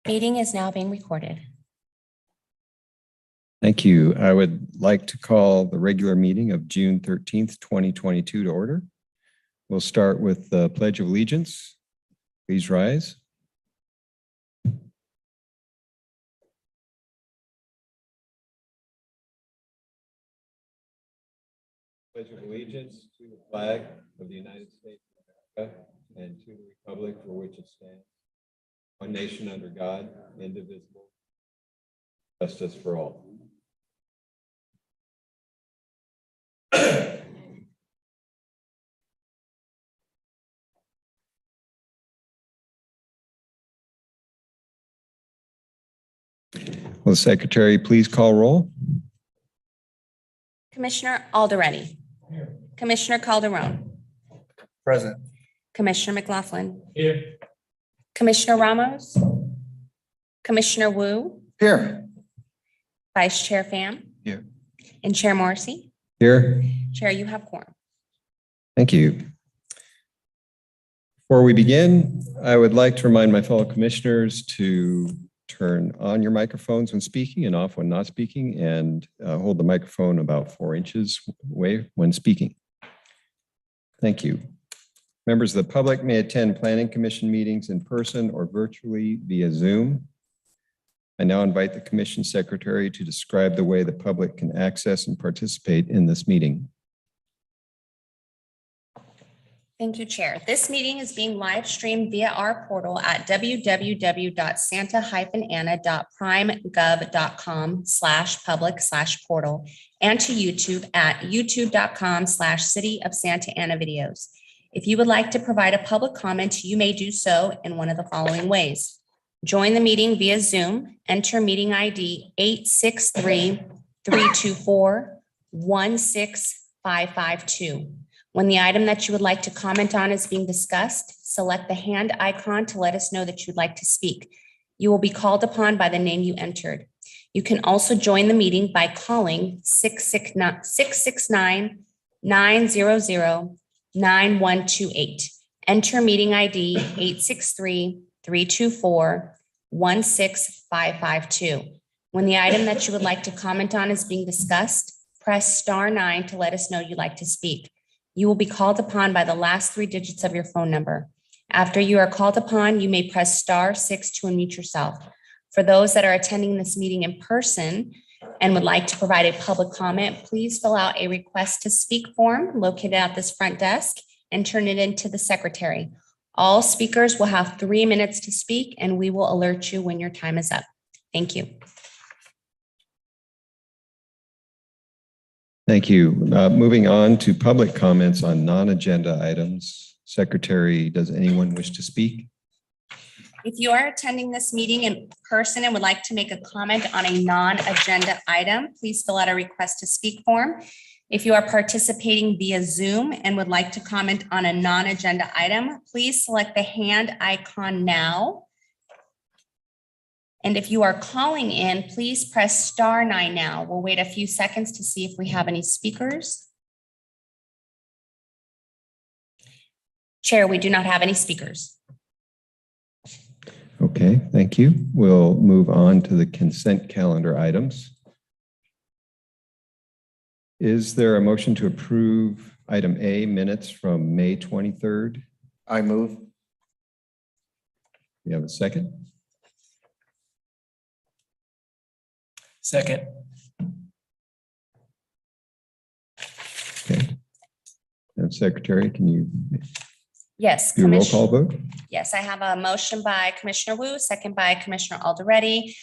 Meeting is now being recorded. Thank you. I would like to call the regular meeting of June 13th, 2022 to order. We'll start with the Pledge of Allegiance. Please rise. Pledge of allegiance to the flag of the United States of America and to the republic for which it stands, one nation under God, indivisible, justice for all. Will the secretary please call roll? Commissioner Alderete. Here. Commissioner Calderon. Present. Commissioner McLaughlin. Here. Commissioner Ramos. Commissioner Wu. Here. Vice Chair Pham. Here. And Chair Morrissey. Here. Chair, you have quorum. Thank you. Before we begin, I would like to remind my fellow commissioners to turn on your microphones when speaking and off when not speaking, and hold the microphone about 4 inches away when speaking. Thank you. Members of the public may attend Planning Commission meetings in person or virtually via Zoom. I now invite the Commission Secretary to describe the way the public can access and participate in this meeting. Thank you, Chair. This meeting is being live streamed via our portal at www.santa-ana.primegov.com/public/portal and to YouTube at youtube.com/City of Santa Ana videos. If you would like to provide a public comment, you may do so in one of the following ways. Join the meeting via Zoom, enter meeting ID 863-324-16552. When the item that you would like to comment on is being discussed, select the hand icon to let us know that you'd like to speak. You will be called upon by the name you entered. You can also join the meeting by calling 669-900-9128. Enter meeting ID 863-324-16552. When the item that you would like to comment on is being discussed, press *9 to let us know you'd like to speak. You will be called upon by the last 3 digits of your phone number. After you are called upon, you may press *6 to unmute yourself. For those that are attending this meeting in person and would like to provide a public comment, please fill out a request to speak form located at this front desk and turn it in to the secretary. All speakers will have 3 minutes to speak, and we will alert you when your time is up. Thank you. Thank you. Moving on to public comments on non-agenda items. Secretary, does anyone wish to speak? If you are attending this meeting in person and would like to make a comment on a non-agenda item, please fill out a request to speak form. If you are participating via Zoom and would like to comment on a non-agenda item, please select the hand icon now. And if you are calling in, please press *9 now. We'll wait a few seconds to see if we have any speakers. Chair, we do not have any speakers. Okay, thank you. We'll move on to the consent calendar items. Is there a motion to approve item A, minutes from May 23rd? I move. You have a second? Second. Okay. And Secretary, can you Yes. do a roll call vote? Yes, I have a motion by Commissioner Wu, second by Commissioner Alderete.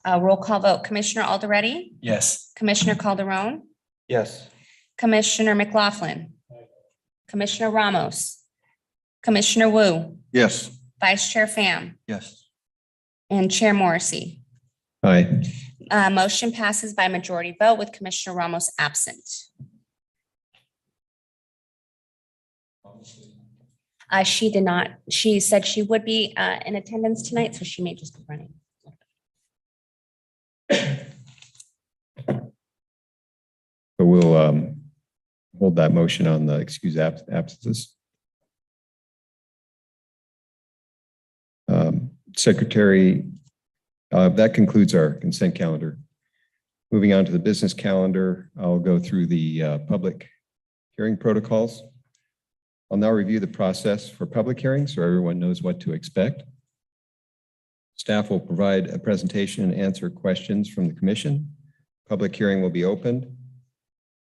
Roll call vote. Commissioner Alderete? Yes. Commissioner Calderon? Yes. Commissioner McLaughlin? Commissioner Ramos? Commissioner Wu? Yes. Vice Chair Pham? Yes. And Chair Morrissey? Aye. Motion passes by majority vote with Commissioner Ramos absent. She did not. She said she would be in attendance tonight, so she may just be running. So we'll hold that motion on the excuse absences. Secretary, That concludes our consent calendar. Moving on to the business calendar, I'll go through the public hearing protocols. I'll now review the process for public hearings so everyone knows what to expect. Staff will provide a presentation and answer questions from the commission. Public hearing will be opened.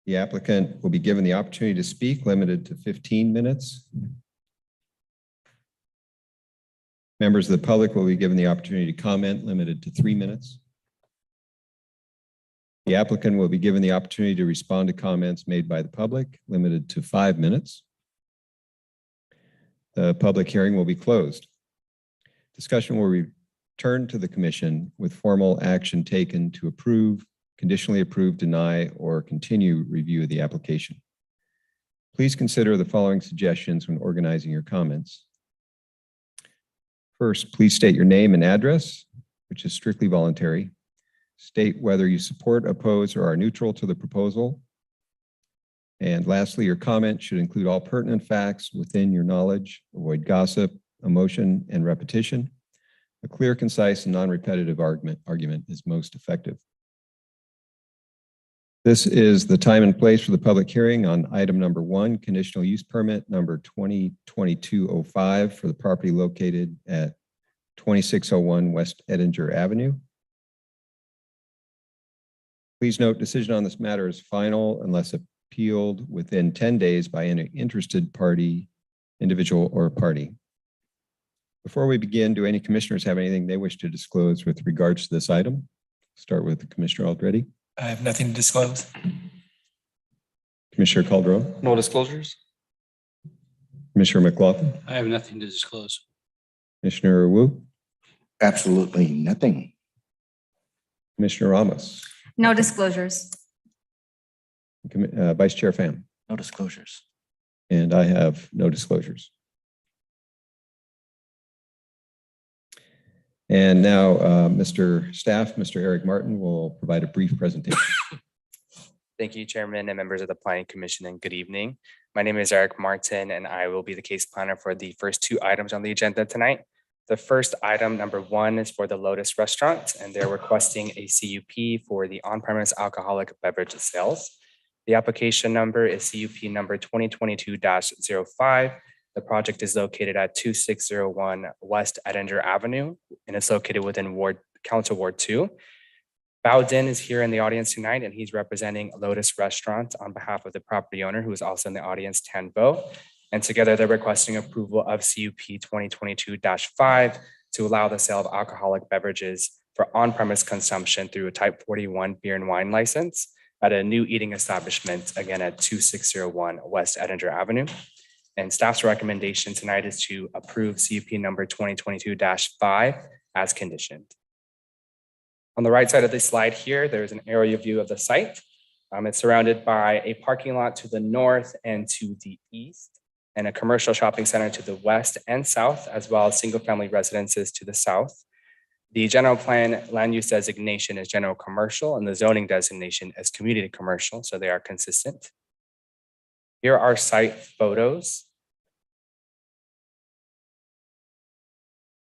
The applicant will be given the opportunity to speak, limited to 15 minutes. Members of the public will be given the opportunity to comment, limited to 3 minutes. The applicant will be given the opportunity to respond to comments made by the public, limited to 5 minutes. The public hearing will be closed. Discussion will return to the commission with formal action taken to approve, conditionally approve, deny, or continue review of the application. Please consider the following suggestions when organizing your comments. First, please state your name and address, which is strictly voluntary. State whether you support, oppose, or are neutral to the proposal. And lastly, your comment should include all pertinent facts within your knowledge. Avoid gossip, emotion, and repetition. A clear, concise, and non-repetitive argument is most effective. This is the time and place for the public hearing on item number 1, conditional use permit number 2022-05 for the property located at 2601 West Edinger Avenue. Please note, decision on this matter is final unless appealed within 10 days by any interested party, individual, or party. Before we begin, do any commissioners have anything they wish to disclose with regards to this item? Start with Commissioner Aldretti. I have nothing to disclose. Commissioner Calderon. No disclosures? Commissioner McLaughlin. I have nothing to disclose. Commissioner Wu. Absolutely nothing. Commissioner Ramos. No disclosures. Vice Chair Pham. No disclosures. And I have no disclosures. And now, Mr. Eric Martin will provide a brief presentation. Thank you, Chairman and members of the Planning Commission, and good evening. My name is Eric Martin, and I will be the case planner for the first 2 items on the agenda tonight. The first item, number 1, is for the Lotus Restaurant, and they're requesting a CUP for the on-premise alcoholic beverage sales. The application number is CUP number 2022-05. The project is located at 2601 West Edinger Avenue, and it's located within Council Ward 2. Bao Din is here in the audience tonight, and he's representing Lotus Restaurant on behalf of the property owner, who is also in the audience, Tan Vo. And together they're requesting approval of CUP 2022-5 to allow the sale of alcoholic beverages for on-premise consumption through a Type 41 beer and wine license at a new eating establishment, again at 2601 West Edinger Avenue. And staff's recommendation tonight is to approve CUP number 2022-5 as conditioned. On the right side of this slide here, there's an aerial view of the site. It's surrounded by a parking lot to the north and to the east, and a commercial shopping center to the west and south, as well as single-family residences to the south. The general plan land use designation is general commercial, and the zoning designation is community commercial, so they are consistent. Here are site photos.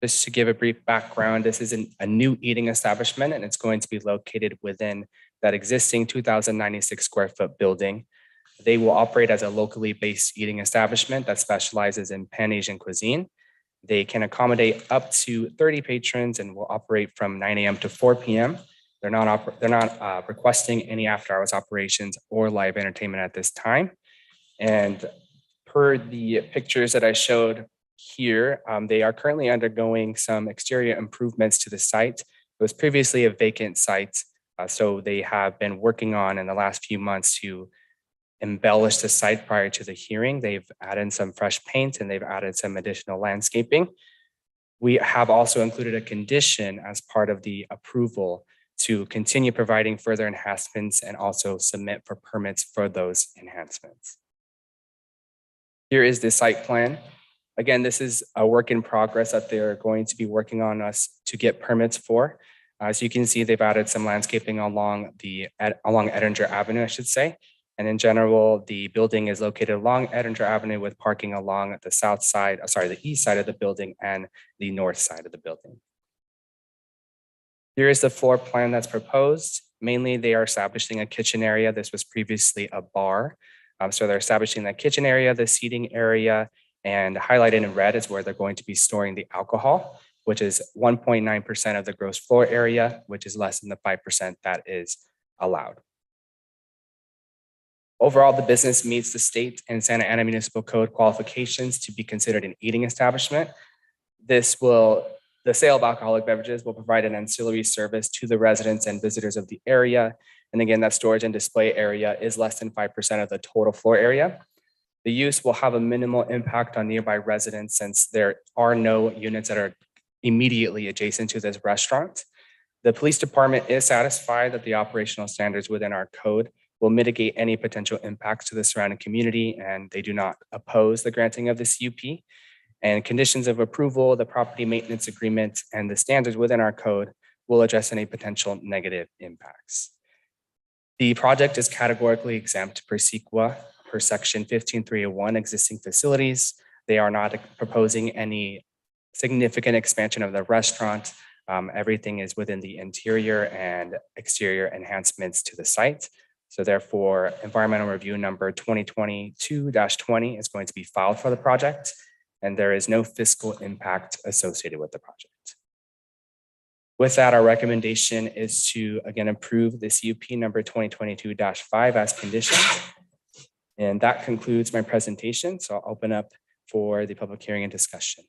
Just to give a brief background, this is a new eating establishment, and it's going to be located within that existing 2,096 square foot building. They will operate as a locally based eating establishment that specializes in Pan-Asian cuisine. They can accommodate up to 30 patrons and will operate from 9 a.m. to 4 p.m. They're not requesting any after-hours operations or live entertainment at this time. And per the pictures that I showed here, they are currently undergoing some exterior improvements to the site. It was previously a vacant site, so they have been working on in the last few months to embellish the site prior to the hearing. They've added some fresh paint and they've added some additional landscaping. We have also included a condition as part of the approval to continue providing further enhancements and also submit for permits for those enhancements. Here is the site plan. Again, this is a work in progress that they're going to be working on us to get permits for. As you can see, they've added some landscaping along Edinger Avenue, I should say. And in general, the building is located along Edinger Avenue with parking along the the east side of the building and the north side of the building. Here is the floor plan that's proposed. Mainly, they are establishing a kitchen area. This was previously a bar. So they're establishing the kitchen area, the seating area, and highlighted in red is where they're going to be storing the alcohol, which is 1.9% of the gross floor area, which is less than the 5% that is allowed. Overall, the business meets the state and Santa Ana Municipal Code qualifications to be considered an eating establishment. The sale of alcoholic beverages will provide an ancillary service to the residents and visitors of the area. And again, that storage and display area is less than 5% of the total floor area. The use will have a minimal impact on nearby residents since there are no units that are immediately adjacent to this restaurant. The police department is satisfied that the operational standards within our code will mitigate any potential impacts to the surrounding community, and they do not oppose the granting of the CUP. And conditions of approval, the property maintenance agreement, and the standards within our code will address any potential negative impacts. The project is categorically exempt per SEQA per section 15301 existing facilities. They are not proposing any significant expansion of the restaurant. Everything is within the interior and exterior enhancements to the site. So therefore, environmental review number 2022-20 is going to be filed for the project, and there is no fiscal impact associated with the project. With that, our recommendation is to, again, approve the CUP number 2022-5 as conditioned. And that concludes my presentation. So I'll open up for the public hearing and discussion.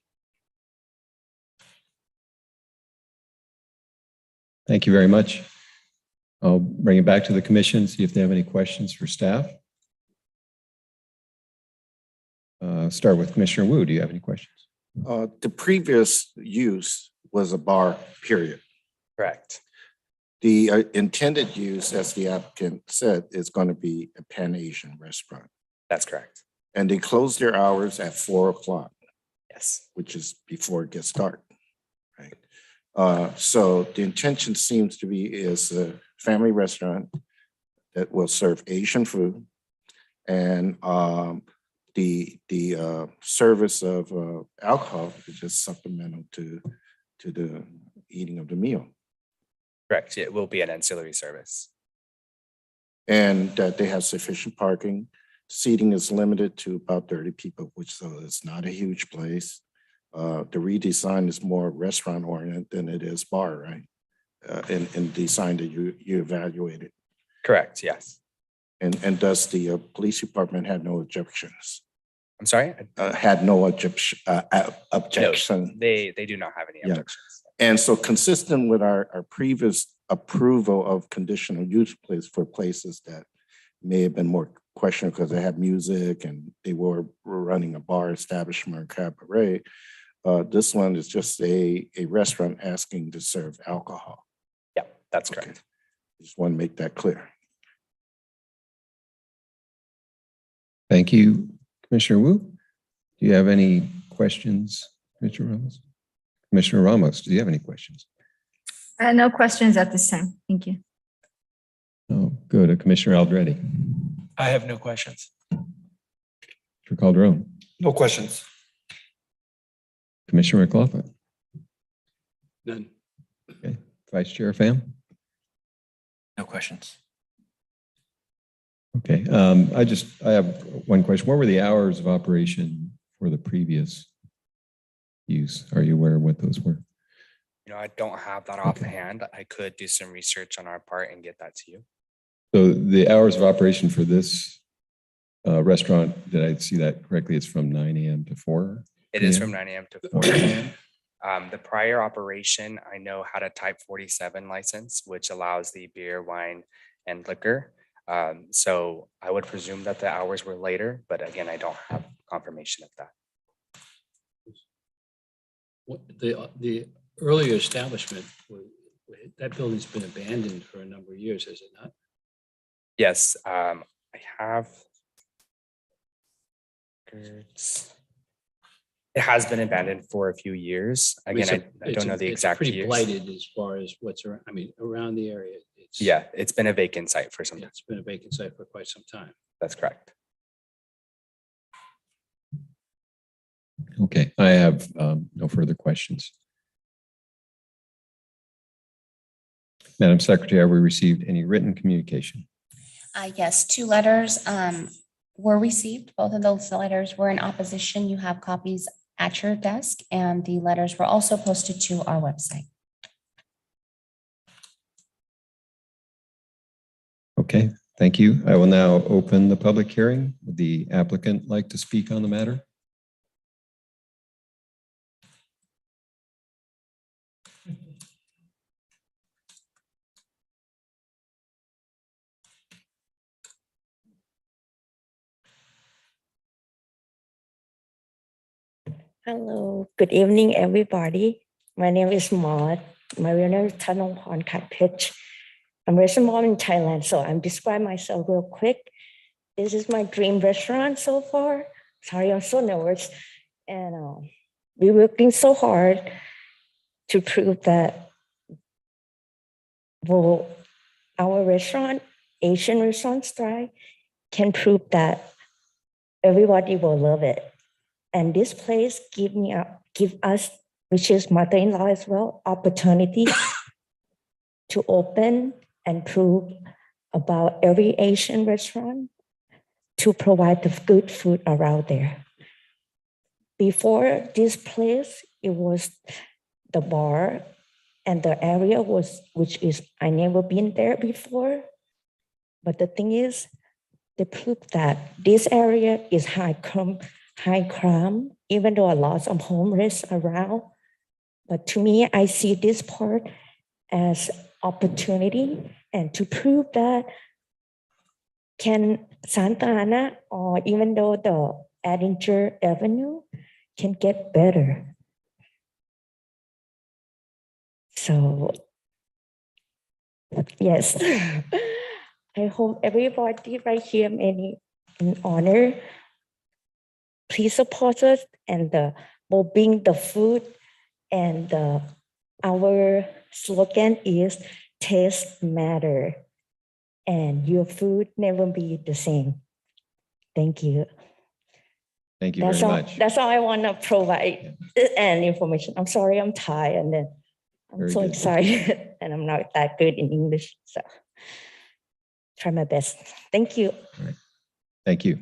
Thank you very much. I'll bring it back to the commission, see if they have any questions for staff. Start with Commissioner Wu. Do you have any questions? The previous use was a bar, period. Correct. The intended use, as the applicant said, is going to be a Pan-Asian restaurant. That's correct. And they close their hours at 4 o'clock, Yes. which is before it gets dark, right? So the intention seems to be is a family restaurant that will serve Asian food, and the service of alcohol is just supplemental to the eating of the meal. Correct. It will be an ancillary service. And that they have sufficient parking. Seating is limited to about 30 people, which so it's not a huge place. The redesign is more restaurant oriented than it is bar, right? In design that you evaluated. Correct. Yes. And does the police department have no objections? I'm sorry. Had no objection. No, they do not have any Yeah. objections. And so consistent with our previous approval of conditional use place for places that may have been more questionable because they had music and they were running a bar establishment or cabaret. This one is just a restaurant asking to serve alcohol. Yeah, that's Okay. correct. Just want to make that clear. Thank you, Commissioner Wu. Do you have any questions, Commissioner Ramos? Commissioner Ramos, do you have any questions? No questions at this time. Thank you. Oh, good. Commissioner Aldretti. I have no questions. Mr. Calderon. No questions. Commissioner McLaughlin. None. Okay. Vice Chair Pham. No questions. Okay. I have one question. What were the hours of operation for the previous use? Are you aware of what those were? You know, I don't have that offhand. I could do some research on our part and get that to you. So the hours of operation for this restaurant, did I see that correctly? It's from 9 a.m. to 4? It is Yeah. from 9 a.m. to 4 a.m. The prior operation, I know, had a type 47 license, which allows the beer, wine, and liquor. So I would presume that the hours were later, but again, I don't have confirmation of that. What the earlier establishment, that building's been abandoned for a number of years, has it not? Yes, I have. It has been abandoned for a few years. Again, I don't know the exact It's pretty years. blighted as far as what's around, I mean, around the area. Yeah, it's been a vacant site for some time. It's been a vacant site for quite some time. That's correct. Okay. I have no further questions. Madam Secretary, have we received any written communication? Yes, 2 letters were received. Both of those letters were in opposition. You have copies at your desk, and the letters were also posted to our website. Okay, thank you. I will now open the public hearing. Would the applicant like to speak on the matter? Hello, good evening, everybody. My name is Maud. My real name is Thanongporn Khatpich. I'm raised born in Thailand, so I'm describe myself real quick. This is my dream restaurant so far. Sorry, I'm so nervous. And we're working so hard to prove that our restaurant, Asian restaurant style, can prove that everybody will love it. And this place give us, which is mother-in-law as well, opportunity to open and prove about every Asian restaurant to provide the good food around there. Before this place, it was the bar and the area which is, I never been there before. But the thing is, they proved that this area is high crime, even though a lot of homeless around. But to me, I see this part as opportunity and to prove that can Santa Ana or even though the Edinger Avenue can get better. So, yes, I hope everybody right here many in honor. Please support us and we'll bring the food and our slogan is taste matter and your food never be the same. Thank you. Thank you very much. That's all I want to provide and information. I'm sorry, I'm Thai and then I'm Very so good. excited and I'm not that good in English. So try my best. Thank you. All right. Thank you.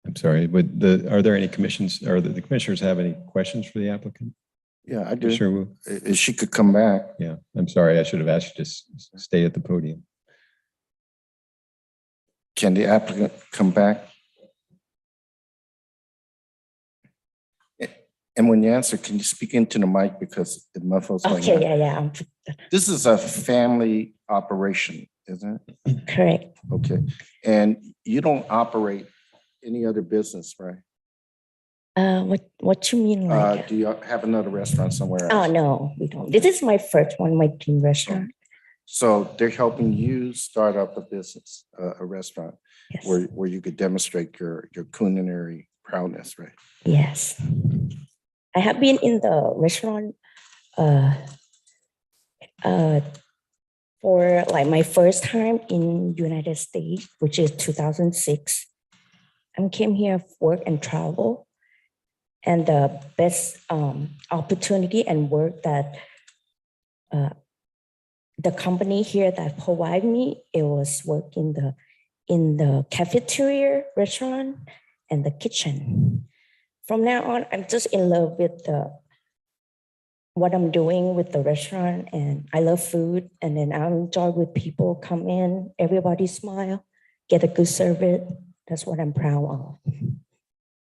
I'm sorry, are there any commissions or the commissioners have any questions for the applicant? Yeah, I do. Sure. Will. If she could come back. Yeah, I'm sorry. I should have asked you to stay at the podium. Can the applicant come back? And when you answer, can you speak into the mic because it muffles? Okay, yeah. This is a family operation, isn't it? Correct. Okay. And you don't operate any other business, right? What you mean? Like, Do you have another restaurant somewhere else? oh no, we don't. This is my first one, my dream restaurant. So they're helping you start up a business, a restaurant, Yes. where you could demonstrate your culinary prowess, right? Yes. I have been in the restaurant for like my first time in United States, which is 2006. I came here for work and travel. And the best opportunity and work that the company here that provide me, it was work in the cafeteria, restaurant, and the kitchen. From now on, I'm just in love with what I'm doing with the restaurant, and I love food. And then I enjoy with people come in, everybody smile, get a good service. That's what I'm proud of.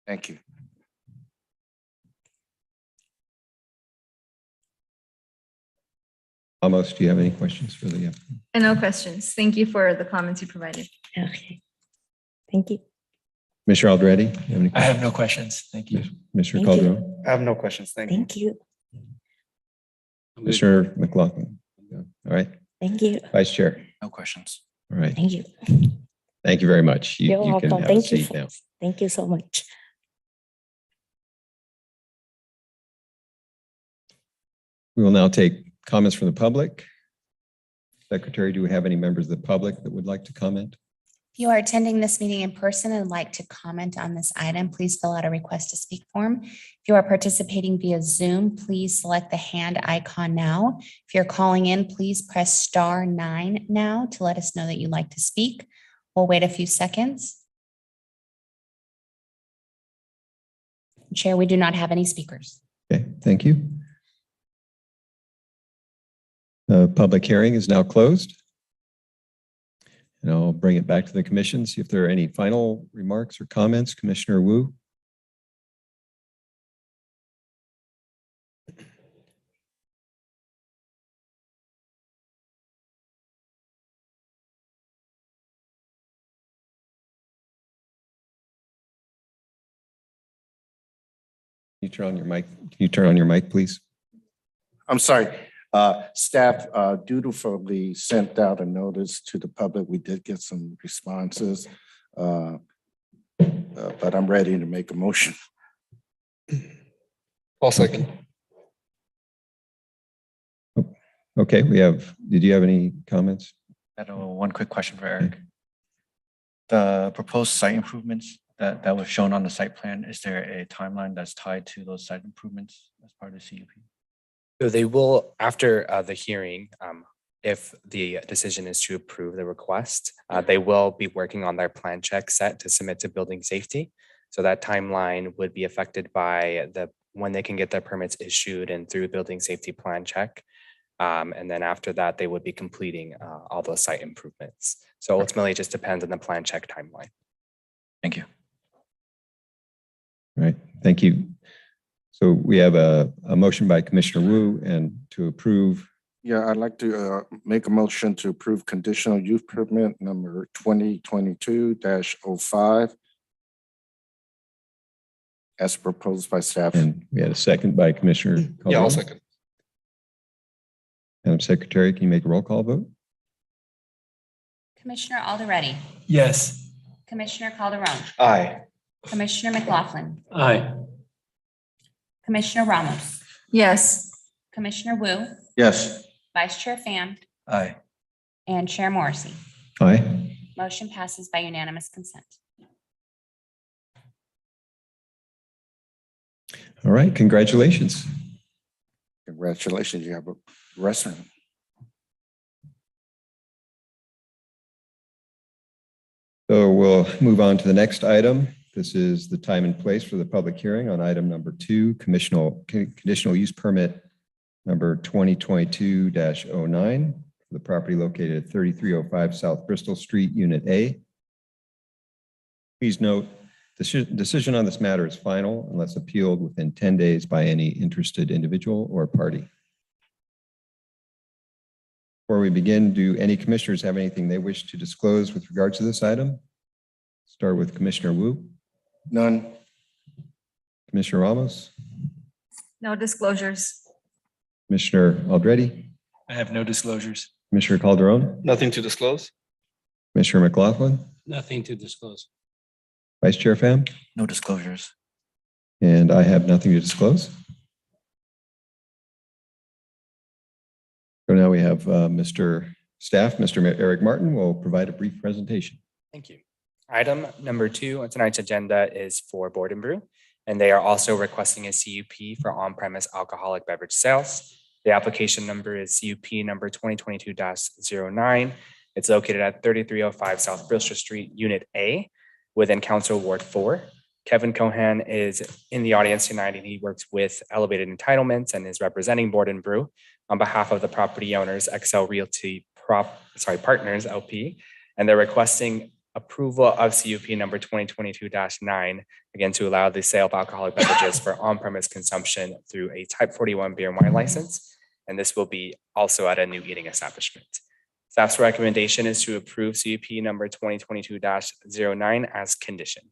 Thank you. Amos, do you have any questions for the applicant? And no questions. Thank you for the comments you provided. Okay. Thank you. Mr. Aldretti, you have any I have questions? no questions. Thank you. Mr. Thank Calderon? you. I have no questions. Thank you. Thank you. I'm good. Mr. McLaughlin? All right. Thank you. Vice Chair? No questions. All right. Thank you. Thank you very much. You're You can welcome. have a Thank you. seat now. Thank you so much. We will now take comments from the public. Secretary, do we have any members of the public that would like to comment? If you are attending this meeting in person and would like to comment on this item, please fill out a request to speak form. If you are participating via Zoom, please select the hand icon now. If you're calling in, please press *9 now to let us know that you'd like to speak. We'll wait a few seconds. Chair, we do not have any speakers. Okay, thank you. The public hearing is now closed. And I'll bring it back to the commission, see if there are any final remarks or comments. Commissioner Wu. Can you turn on your mic? Can you turn on your mic, please? I'm sorry. Staff dutifully sent out a notice to the public. We did get some responses, but I'm ready to make a motion. I'll second. Okay, did you have any comments? I had one quick question for Eric. The proposed site improvements that was shown on the site plan, is there a timeline that's tied to those site improvements as part of the CUP? So they will, after the hearing, if the decision is to approve the request, they will be working on their plan check set to submit to building safety. So that timeline would be affected by when they can get their permits issued and through building safety plan check. And then after that, they would be completing all those site improvements. So ultimately, it just depends on the plan check timeline. Thank you. All right, thank you. So we have a motion by Commissioner Wu and to approve. Yeah, I'd like to make a motion to approve conditional use permit number 2022-05 as proposed by staff. And we had a second by Commissioner Yeah, Calderon. I'll second. Madam Secretary, can you make a roll call vote? Commissioner Alderete, Yes. Commissioner Calderon, Aye. Commissioner McLaughlin, Aye. Commissioner Ramos, Yes. Commissioner Wu, Yes. Vice Chair Pham, Aye. and Chair Morrissey. Aye. Motion passes by unanimous consent. All right, congratulations. Congratulations, you have a restaurant. So we'll move on to the next item. This is the time and place for the public hearing on item number 2, conditional use permit number 2022-09 for the property located at 3305 South Bristol Street, Unit A. Please note, the decision on this matter is final unless appealed within 10 days by any interested individual or party. Before we begin, do any commissioners have anything they wish to disclose with regards to this item? Start with Commissioner Wu. None. Commissioner Ramos. No disclosures. Commissioner Alderete. I have no disclosures. Commissioner Calderon. Nothing to disclose. Commissioner McLaughlin. Nothing to disclose. Vice Chair Pham. No disclosures. And I have nothing to disclose. So now we have Mr. Eric Martin will provide a brief presentation. Thank you. Item number 2 on tonight's agenda is for Board and Brew, and they are also requesting a CUP for on-premise alcoholic beverage sales. The application number is CUP number 2022-09. It's located at 3305 South Bristol Street, Unit A, within Council Ward 4. Kevin Cohan is in the audience tonight, and he works with Elevated Entitlements and is representing Board and Brew on behalf of the property owners, XL Realty Partners LP, and they're requesting approval of CUP number 2022-9, again, to allow the sale of alcoholic beverages for on-premise consumption through a Type 41 beer and wine license. And this will be also at a new eating establishment. Staff's recommendation is to approve CUP number 2022-09 as conditioned.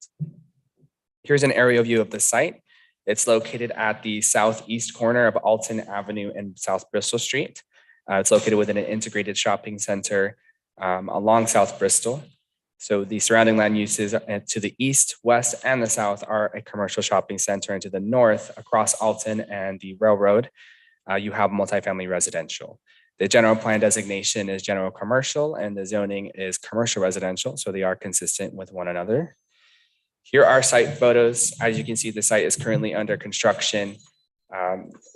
Here's an aerial view of the site. It's located at the southeast corner of Alton Avenue and South Bristol Street. It's located within an integrated shopping center along South Bristol. So the surrounding land uses to the east, west, and the south are a commercial shopping center, and to the north across Alton and the railroad, you have multifamily residential. The general plan designation is general commercial and the zoning is commercial residential, so they are consistent with one another. Here are site photos. As you can see, the site is currently under construction.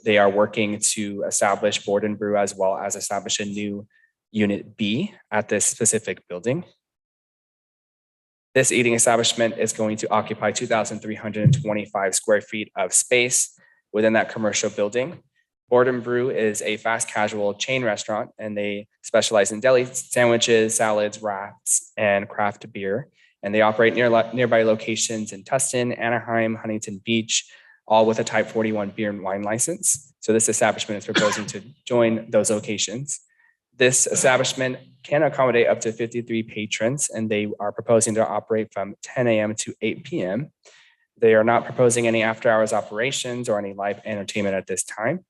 They are working to establish board and brew as well as establish a new unit B at this specific building. This eating establishment is going to occupy 2,325 square feet of space within that commercial building. Board and Brew is a fast casual chain restaurant, and they specialize in deli sandwiches, salads, wraps, and craft beer. And they operate nearby locations in Tustin, Anaheim, Huntington Beach, all with a Type 41 beer and wine license. So this establishment is proposing to join those locations. This establishment can accommodate up to 53 patrons, and they are proposing to operate from 10 a.m. to 8 p.m. They are not proposing any after-hours operations or any live entertainment at this time.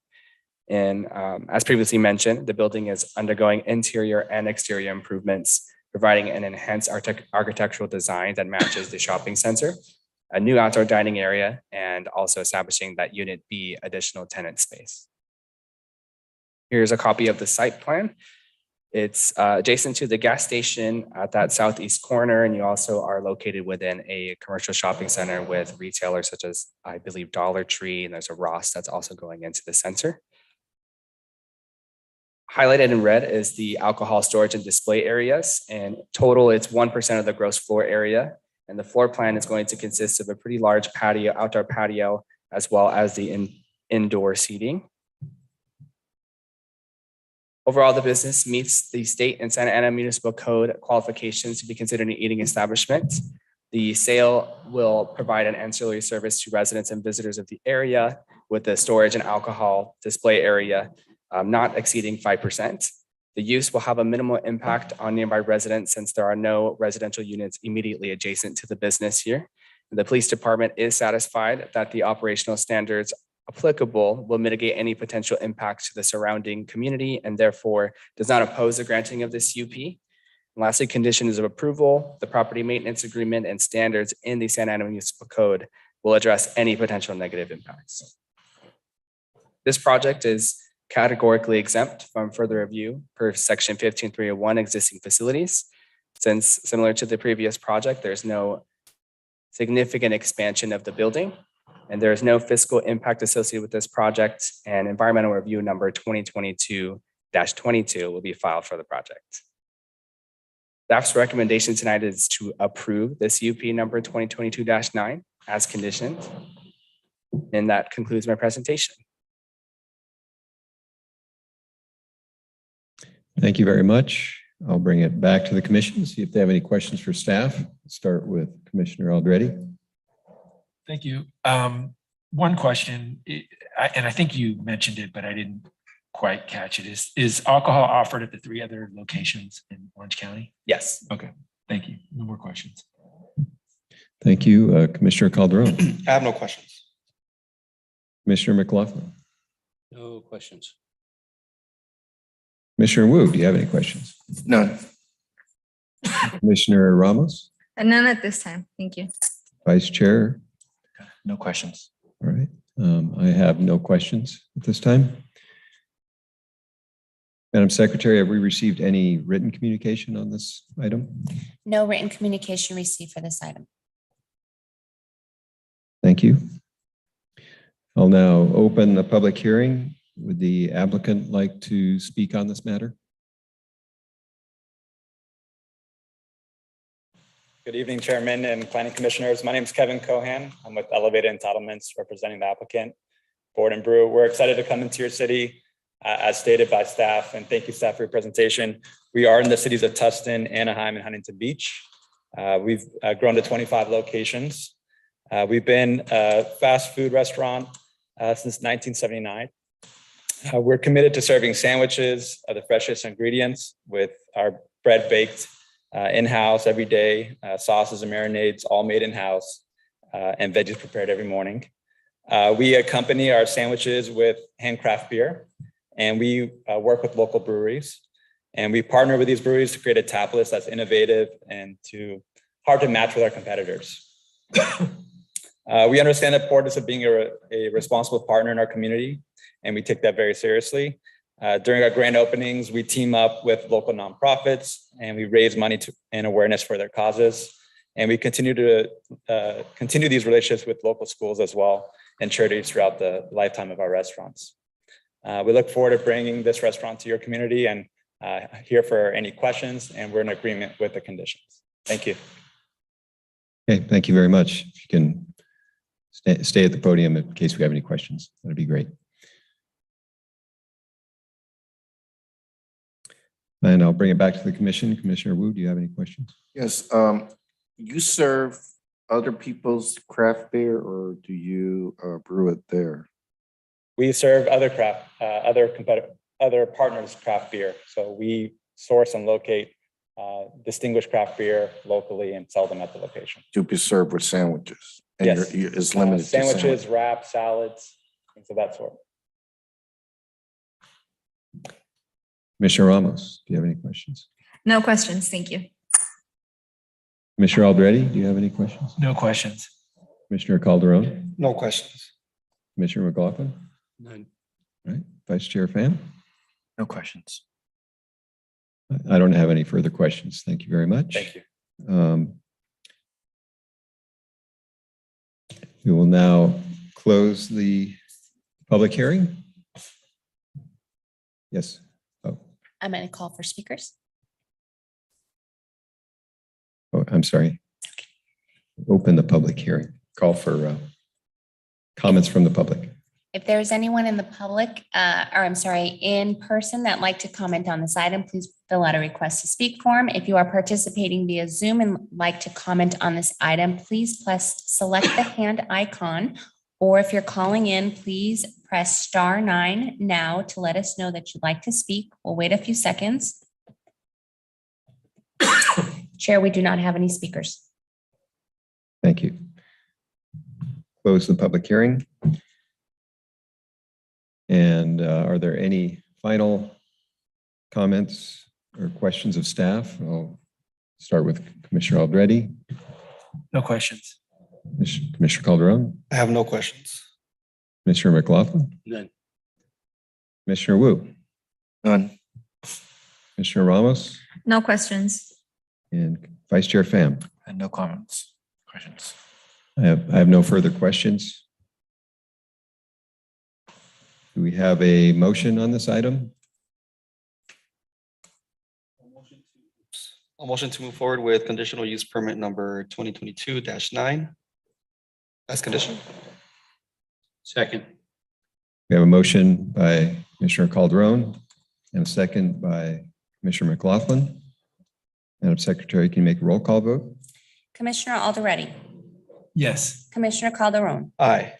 And as previously mentioned, the building is undergoing interior and exterior improvements, providing an enhanced architectural design that matches the shopping center, a new outdoor dining area, and also establishing that Unit B additional tenant space. Here's a copy of the site plan. It's adjacent to the gas station at that southeast corner, and you also are located within a commercial shopping center with retailers such as, I believe, Dollar Tree, and there's a Ross that's also going into the center. Highlighted in red is the alcohol storage and display areas, and total it's 1% of the gross floor area. And the floor plan is going to consist of a pretty large patio, outdoor patio, as well as the indoor seating. Overall, the business meets the state and Santa Ana Municipal Code qualifications to be considered an eating establishment. The sale will provide an ancillary service to residents and visitors of the area with the storage and alcohol display area not exceeding 5%. The use will have a minimal impact on nearby residents since there are no residential units immediately adjacent to the business here. The police department is satisfied that the operational standards applicable will mitigate any potential impact to the surrounding community and therefore does not oppose the granting of this UP. And lastly, conditions of approval, the property maintenance agreement and standards in the Santa Ana Municipal Code will address any potential negative impacts. This project is categorically exempt from further review per section 15301 existing facilities. Since similar to the previous project, there's no significant expansion of the building, and there is no fiscal impact associated with this project, and environmental review number 2022-22 will be filed for the project. Staff's recommendation tonight is to approve this UP number 2022-9 as conditioned. And that concludes my presentation. Thank you very much. I'll bring it back to the commission, see if they have any questions for staff. Start with Commissioner Aldretti. Thank you. One question, and I think you mentioned it, but I didn't quite catch it. Is alcohol offered at the 3 other locations in Orange County? Yes. Okay, thank you. No more questions. Thank you, Commissioner Calderon. I have no questions. Commissioner McLaughlin. No questions. Commissioner Wu, do you have any questions? None. Commissioner Ramos, And none at this time. Thank you. Vice Chair. No questions. All right. I have no questions at this time. Madam Secretary, have we received any written communication on this item? No written communication received for this item. Thank you. I'll now open the public hearing. Would the applicant like to speak on this matter? Good evening, Chairman and Planning Commissioners. My name is Kevin Cohan. I'm with Elevated Entitlements representing the applicant, Board and Brew. We're excited to come into your city as stated by staff, and thank you, staff, for your presentation. We are in the cities of Tustin, Anaheim, and Huntington Beach. We've grown to 25 locations. We've been a fast food restaurant since 1979. We're committed to serving sandwiches of the freshest ingredients with our bread baked in-house every day, sauces and marinades all made in-house, and veggies prepared every morning. We accompany our sandwiches with handcraft beer, and we work with local breweries. And we partner with these breweries to create a tap list that's innovative and hard to match with our competitors. We understand the importance of being a responsible partner in our community, and we take that very seriously. During our grand openings, we team up with local nonprofits and we raise money and awareness for their causes. And we continue these relationships with local schools as well and charities throughout the lifetime of our restaurants. We look forward to bringing this restaurant to your community and here for any questions, and we're in agreement with the conditions. Thank you. Okay, thank you very much. If you can stay at the podium in case we have any questions, that'd be great. And I'll bring it back to the commission. Commissioner Wu, do you have any questions? Yes, you serve other people's craft beer, or do you brew it there? We serve other partners' craft beer. So we source and locate distinguished craft beer locally and sell them at the location. To be served with sandwiches? And Yes. It's limited to Sandwiches, wraps, salads, things of that sort. Commissioner Ramos, do you have any questions? No questions. Thank you. Commissioner Alderete, do you have any questions? No questions. Commissioner Calderon? No questions. Commissioner McLaughlin? None. All right, Vice Chair Pham? No questions. I don't have any further questions. Thank you very much. Thank you. We will now close the public hearing. Yes. Oh, I'm going to call for speakers. I'm sorry. Open the public hearing. Call for comments from the public. If there's anyone in the public, in person that'd like to comment on this item, please fill out a request to speak form. If you are participating via Zoom and like to comment on this item, please select the hand icon. Or if you're calling in, please press *9 now to let us know that you'd like to speak. We'll wait a few seconds. Chair, we do not have any speakers. Thank you. Close the public hearing. And are there any final comments or questions of staff? I'll start with Commissioner Alderete. No questions. Commissioner Calderon. I have no questions. Commissioner McLaughlin. None. Commissioner Wu. None. Commissioner Ramos. No questions. And Vice Chair Pham. And no comments. Questions. I have no further questions. Do we have a motion on this item? A motion to move forward with conditional use permit number 2022-9 as condition. Second. We have a motion by Commissioner Calderon and a second by Commissioner McLaughlin. Madam Secretary, can you make a roll call vote? Commissioner Alderete, Yes. Commissioner Calderon, Aye.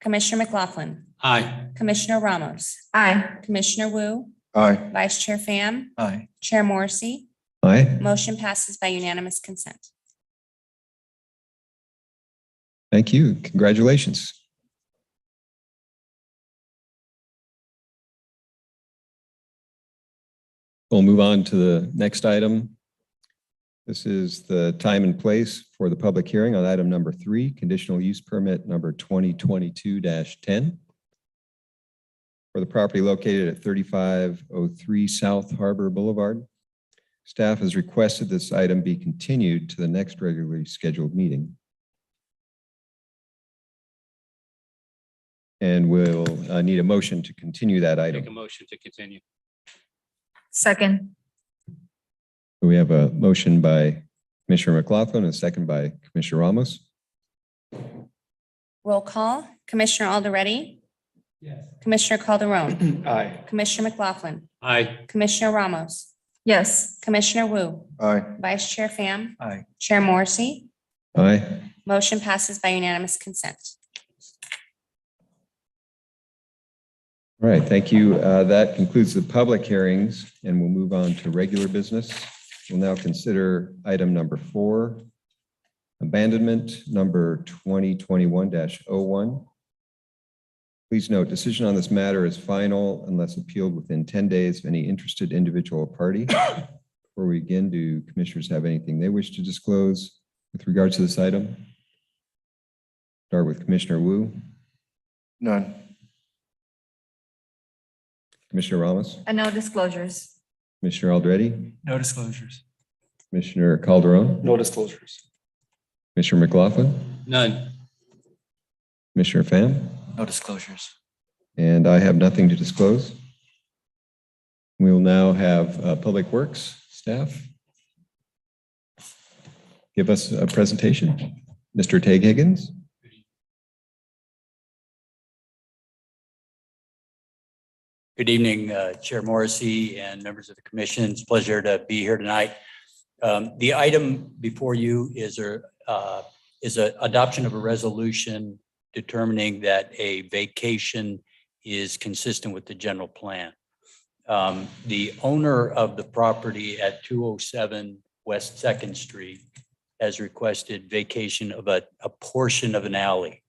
Commissioner McLaughlin, Aye. Commissioner Ramos, Aye. Commissioner Wu, Aye. Vice Chair Pham, Aye. Chair Morrissey. Aye. Motion passes by unanimous consent. Thank you. Congratulations. We'll move on to the next item. This is the time and place for the public hearing on item number 3, conditional use permit number 2022-10 for the property located at 3503 South Harbor Boulevard. Staff has requested this item be continued to the next regularly scheduled meeting. And we'll need a motion to continue that item. Make a motion to continue. Second. We have a motion by Commissioner McLaughlin and a second by Commissioner Ramos. Roll call, Commissioner Alderete, Yes. Commissioner Calderon, Aye. Commissioner McLaughlin, Aye. Commissioner Ramos, Yes. Commissioner Wu, Aye. Vice Chair Pham, Aye. Chair Morrissey. Aye. Motion passes by unanimous consent. All right, thank you. That concludes the public hearings, and we'll move on to regular business. We'll now consider item number 4, abandonment number 2021-01. Please note, decision on this matter is final unless appealed within 10 days of any interested individual or party. Before we begin, do commissioners have anything they wish to disclose with regards to this item? Start with Commissioner Wu. None. Commissioner Ramos, And no disclosures. Commissioner Aldretti, No disclosures. Commissioner Calderon, No disclosures. Commissioner McLaughlin, None. Commissioner Pham, No disclosures. and I have nothing to disclose. We will now have Public Works staff give us a presentation. Mr. Tag Higgins. Good evening, Chair Morrissey and members of the commission. It's a pleasure to be here tonight. The item before you is a adoption of a resolution determining that a vacation is consistent with the general plan. The owner of the property at 207 West 2nd Street has requested vacation of a portion of an alley.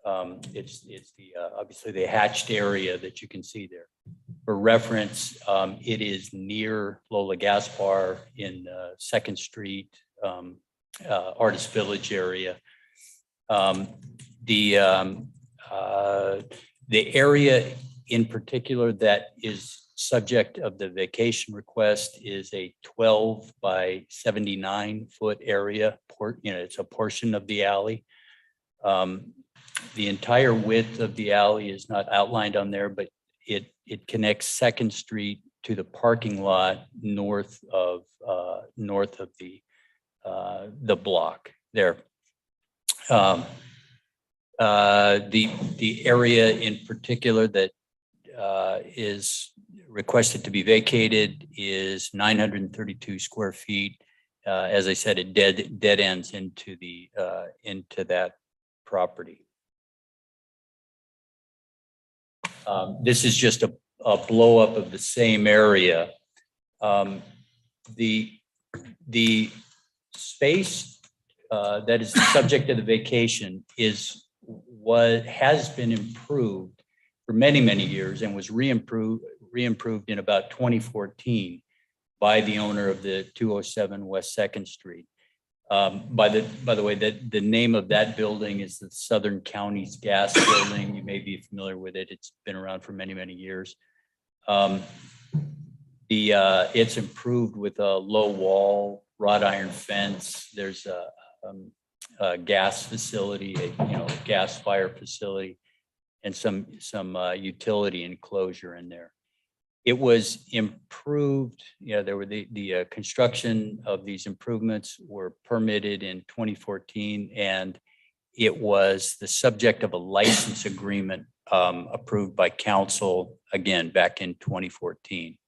It's the obviously the hatched area that you can see there. For reference, it is near Lola Gas Bar in 2nd Street, Artist Village area. The area in particular that is subject of the vacation request is a 12 by 79 foot area. It's a portion of the alley. The entire width of the alley is not outlined on there, but it connects 2nd Street to the parking lot north of the block there. The area in particular that is requested to be vacated is 932 square feet. As I said, it dead ends into that property. This is just a blow up of the same area. The space that is the subject of the vacation has been improved for many, many years and was re-improved in about 2014 by the owner of the 207 West 2nd Street. By the way, the name of that building is the Southern Counties Gas Building. You may be familiar with it. It's been around for many, many years. It's improved with a low wall, wrought iron fence. There's a gas facility, a gas fire facility, and some utility enclosure in there. It was improved. There were the construction of these improvements were permitted in 2014, and it was the subject of a license agreement approved by council again back in 2014.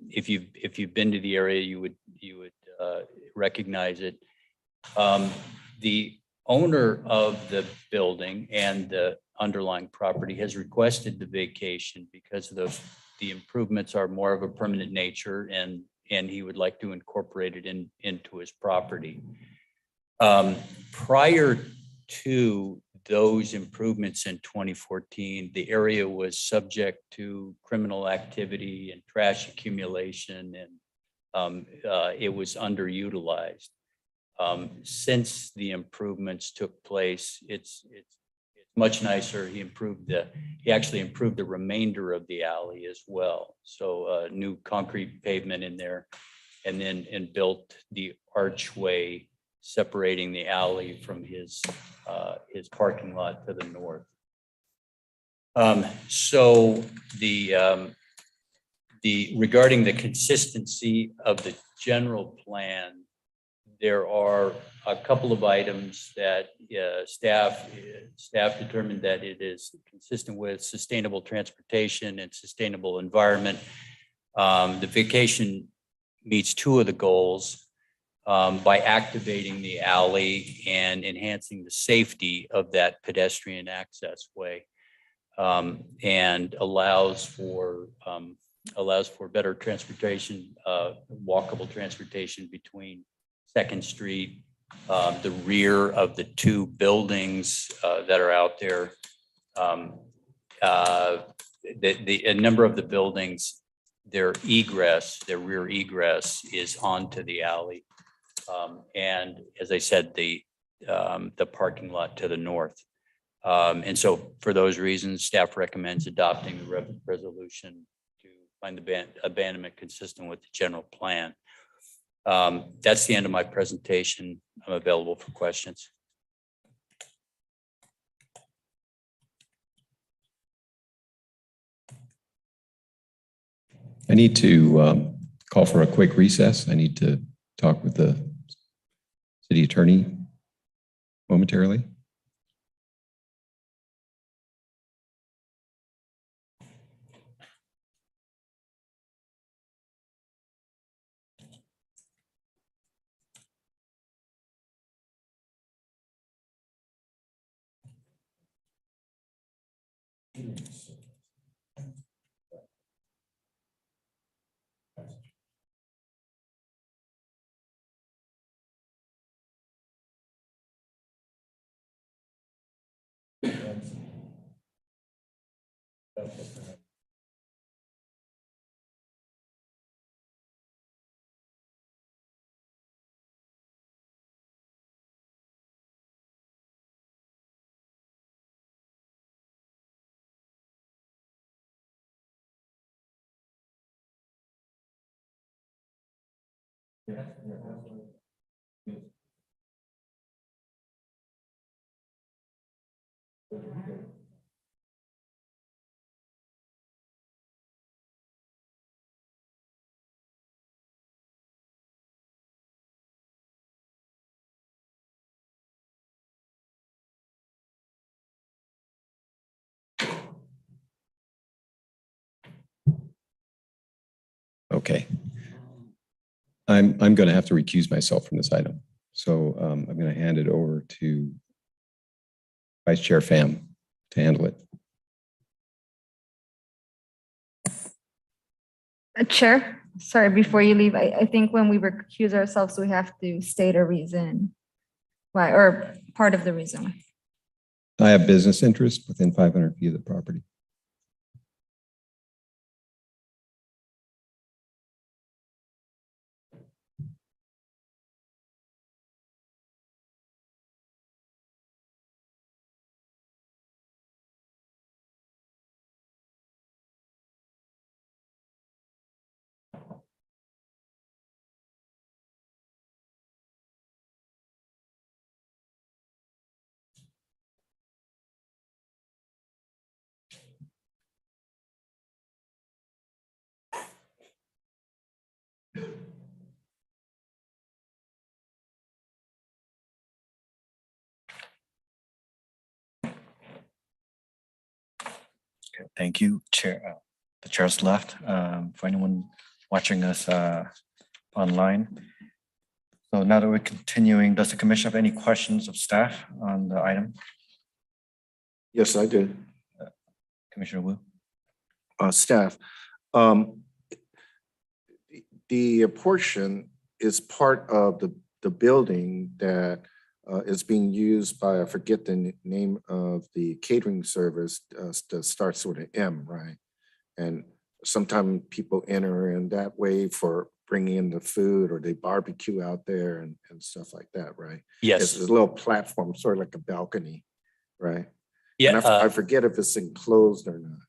If you've been to the area, you would recognize it. The owner of the building and the underlying property has requested the vacation because the improvements are more of a permanent nature, and he would like to incorporate it into his property. Prior to those improvements in 2014, the area was subject to criminal activity and trash accumulation, and it was underutilized. Since the improvements took place, it's much nicer. He actually improved the remainder of the alley as well. So new concrete pavement in there, and built the archway separating the alley from his parking lot to the north. So regarding the consistency of the general plan, there are a couple of items that staff determined that it is consistent with sustainable transportation and sustainable environment. The vacation meets two of the goals by activating the alley and enhancing the safety of that pedestrian access way, and allows for better transportation, walkable transportation between 2nd Street, the rear of the two buildings that are out there. A number of the buildings, their rear egress is onto the alley. And as I said, the parking lot to the north. And so for those reasons, staff recommends adopting the resolution to find the abandonment consistent with the general plan. That's the end of my presentation. I'm available for questions. I need to call for a quick recess. I need to talk with the city attorney momentarily. Okay. I'm going to have to recuse myself from this item. So I'm going to hand it over to Vice Chair Pham to handle it. Chair, sorry, before you leave, I think when we recuse ourselves, we have to state a reason why, or part of the reason. I have business interest within 500 feet of the property. Okay, thank you, Chair. The chair's left. For anyone watching us online. So now that we're continuing, does the commission have any questions of staff on the item? Yes, I do. Commissioner Wu? Staff, the portion is part of the building that is being used by, I forget the name of the catering service that starts with an M, right? And sometimes people enter in that way for bringing in the food, or they barbecue out there and stuff like that, right? Yes. It's a little platform, sort of like a balcony, right? Yeah. And I forget if it's enclosed or not.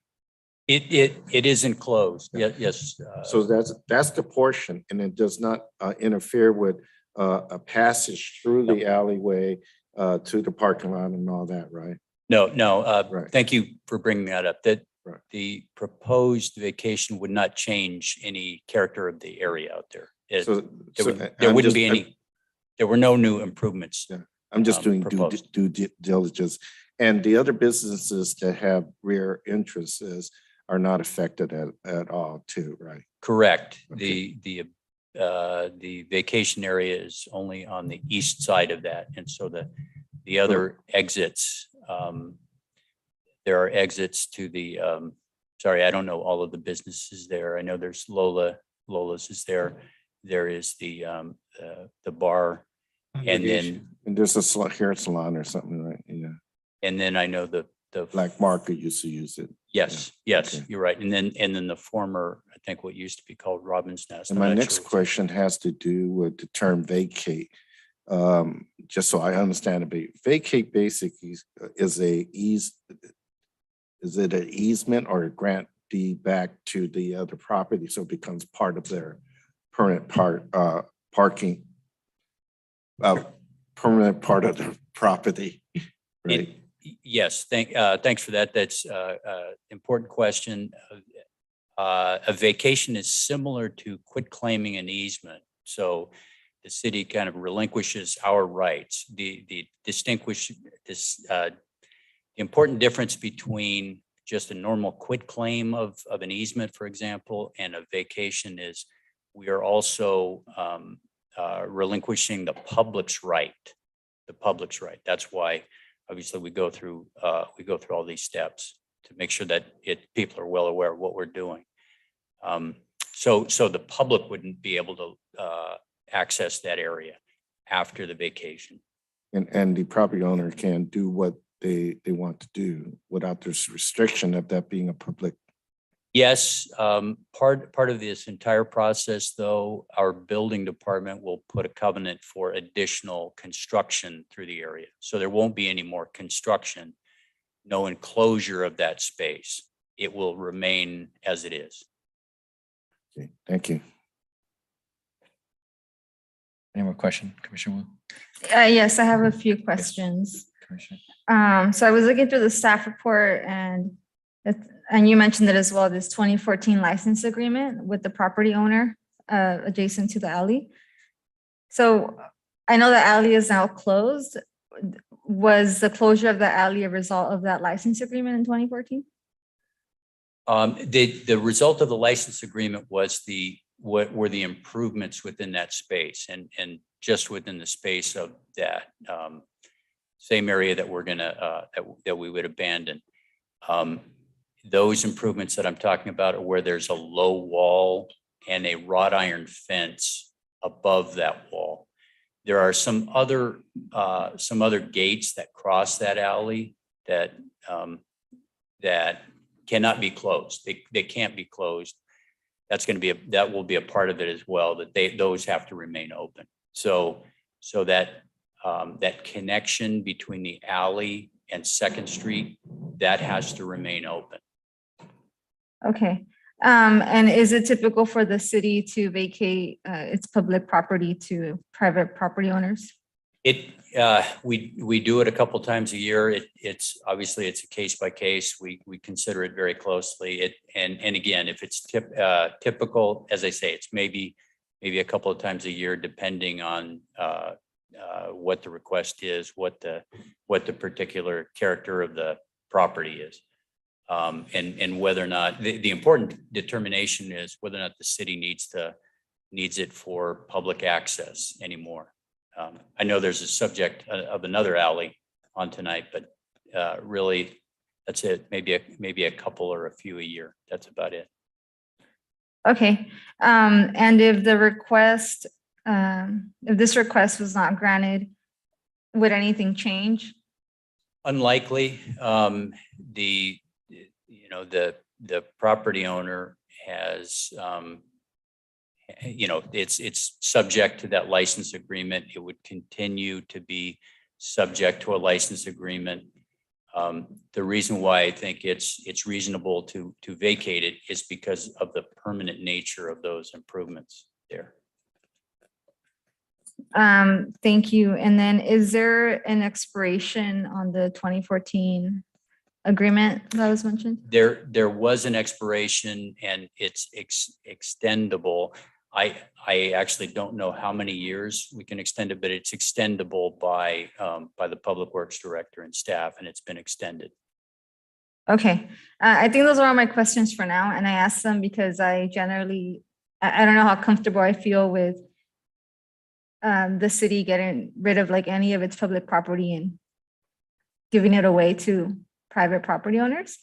It is enclosed. Yes. So that's the portion, and it does not interfere with a passage through the alleyway to the parking lot and all that, right? No. Right. Thank you for bringing that up. That Right. the proposed vacation would not change any character of the area out there. There wouldn't be any. There were no new improvements. Yeah, I'm just doing due diligence, and the other businesses that have rear entrances are not affected at all, too, right? Correct. Okay. The vacation area is only on the east side of that, and so the other exits. There are exits to the. Sorry, I don't know all of the businesses there. I know there's Lola's is there. There is the bar, and then there's a hair salon or something, right? Yeah. And then I know the Black Market used to use it. Yes, Yeah. yes, Okay. you're right. And then the former, I think what used to be called Robin's Nest. And I'm my not next sure. question has to do with the term vacate. just so I understand a bit, vacate basically is is it an easement or a grant deed back to the other property, so it becomes part of their permanent parking, permanent part of the property, right? Yes, thanks for that. That's important question. A vacation is similar to quitclaiming an easement. So the city kind of relinquishes our rights. The important difference between just a normal quitclaim of an easement, for example, and a vacation is we are also relinquishing the public's right. The public's right. That's why obviously we go through all these steps to make sure that people are well aware of what we're doing. So the public wouldn't be able to access that area after the vacation. And the property owner can do what they want to do without this restriction of that being a public. Yes, part of this entire process, though, our building department will put a covenant for additional construction through the area. So there won't be any more construction, no enclosure of that space. It will remain as it is. Okay, thank you. Any more question, Commissioner Wu? Yes, I have a few questions. Commissioner? So I was looking through the staff report and you mentioned it as well, this 2014 license agreement with the property owner adjacent to the alley. So I know the alley is now closed. Was the closure of the alley a result of that license agreement in 2014? The result of the license agreement was what were the improvements within that space and just within the space of that same area that we're gonna that we would abandon. Those improvements that I'm talking about are where there's a low wall and a wrought iron fence above that wall. There are some other gates that cross that alley that that cannot be closed. They can't be closed. That will be a part of it as well, that those have to remain open. So that that connection between the alley and Second Street, that has to remain open. Okay. And is it typical for the city to vacate its public property to private property owners? We do it a couple times a year. It's obviously it's a case by case. We consider it very closely. And again, if it's typical, as I say, it's maybe a couple of times a year, depending on what the request is, what the particular character of the property is. And whether or not the important determination is whether or not the city needs it for public access anymore. I know there's a subject of another alley on tonight, but really that's it. Maybe a couple or a few a year. That's about it. Okay. And if the request, if this request was not granted, would anything change? Unlikely. The property owner has, it's subject to that license agreement. It would continue to be subject to a license agreement. The reason why I think it's reasonable to vacate it is because of the permanent nature of those improvements there. Thank you. And then is there an expiration on the 2014 agreement that was mentioned? There was an expiration and it's extendable. I actually don't know how many years we can extend it, but it's extendable by the Public Works Director and staff, and it's been extended. Okay. I think those are all my questions for now. And I asked them because I don't know how comfortable I feel with the city getting rid of like any of its public property and giving it away to private property owners.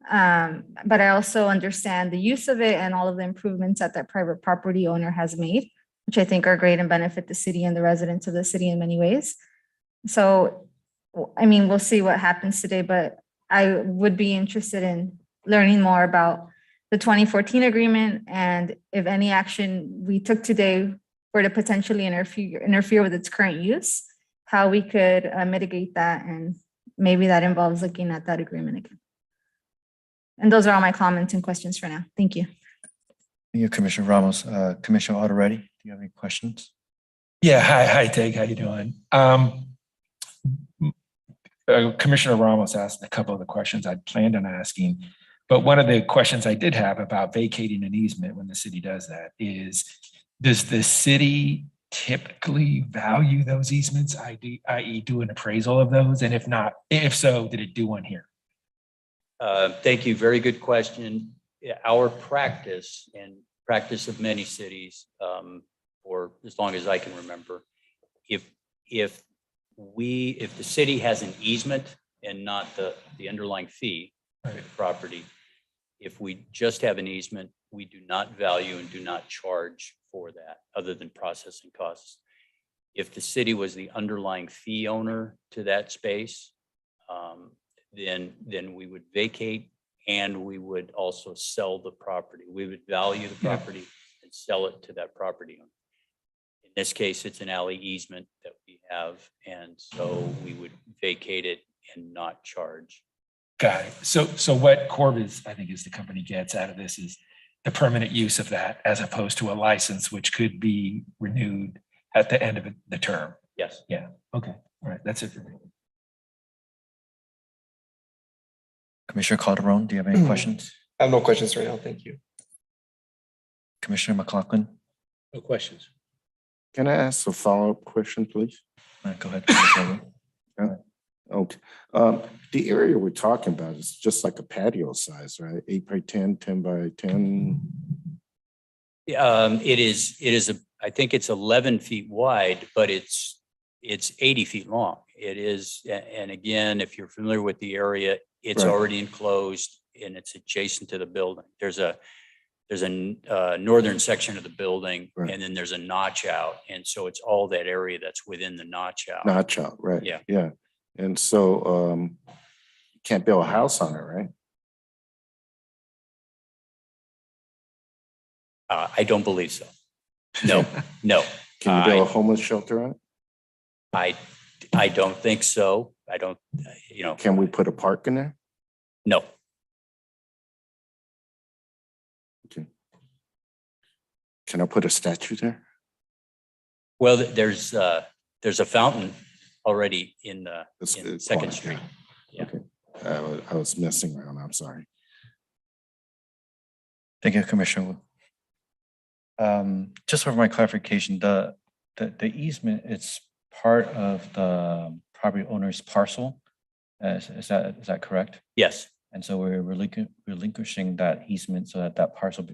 But I also understand the use of it and all of the improvements that that private property owner has made, which I think are great and benefit the city and the residents of the city in many ways. So, I mean, we'll see what happens today, but I would be interested in learning more about the 2014 agreement and if any action we took today for to potentially interfere with its current use, how we could mitigate that, and maybe that involves looking at that agreement again. And those are all my comments and questions for now. Thank you. Thank you, Commissioner Ramos. Commissioner Alderready, do you have any questions? Yeah, hi, Tig, how you doing? Commissioner Ramos asked a couple of the questions I'd planned on asking, but one of the questions I did have about vacating an easement when the city does that is, does the city typically value those easements, i.e. do an appraisal of those? And if not, if so, did it do one here? Thank you. Very good question. Yeah, our practice and practice of many cities, for as long as I can remember, if the city has an easement and not the underlying fee for the property, if we just have an easement, we do not value and do not charge for that other than processing costs. If the city was the underlying fee owner to that space, then we would vacate and we would also sell the property. We would value the property and sell it to that property owner. In this case, it's an alley easement that we have, and so we would vacate it and not charge. Got it. So what Corbis, I think is the company, gets out of this is the permanent use of that as opposed to a license, which could be renewed at the end of the term. Yes. Yeah. Okay. All right. That's it for me. Commissioner Calderon, do you have any questions? I have no questions right now. Thank you. Commissioner McLaughlin? No questions. Can I ask a follow-up question, please? Go ahead. Commissioner. Okay. The area we're talking about is just like a patio size, right? 8 by 10, 10 by 10. It is I think it's 11 feet wide, but it's 80 feet long. It is, and again, if you're familiar with the area, it's Right. already enclosed and it's adjacent to the building. There's a northern section of the building, Right. and then there's a notch out. And so it's all that area that's within the notch out. Notch out, right? Yeah. Yeah. And so you can't build a house on it, right? I don't believe so. No, no. Can you build a homeless shelter on it? I don't think so. I don't, Can we put a park in there? no. Okay. Can I put a statue there? Well, there's a fountain already in It's Second corner, Street. Yeah. Okay. I was messing around. I'm sorry. Thank you, Commissioner. Just for my clarification, the easement, it's part of the property owner's parcel. Is that correct? Yes, And so we're relinquishing that easement so that parcel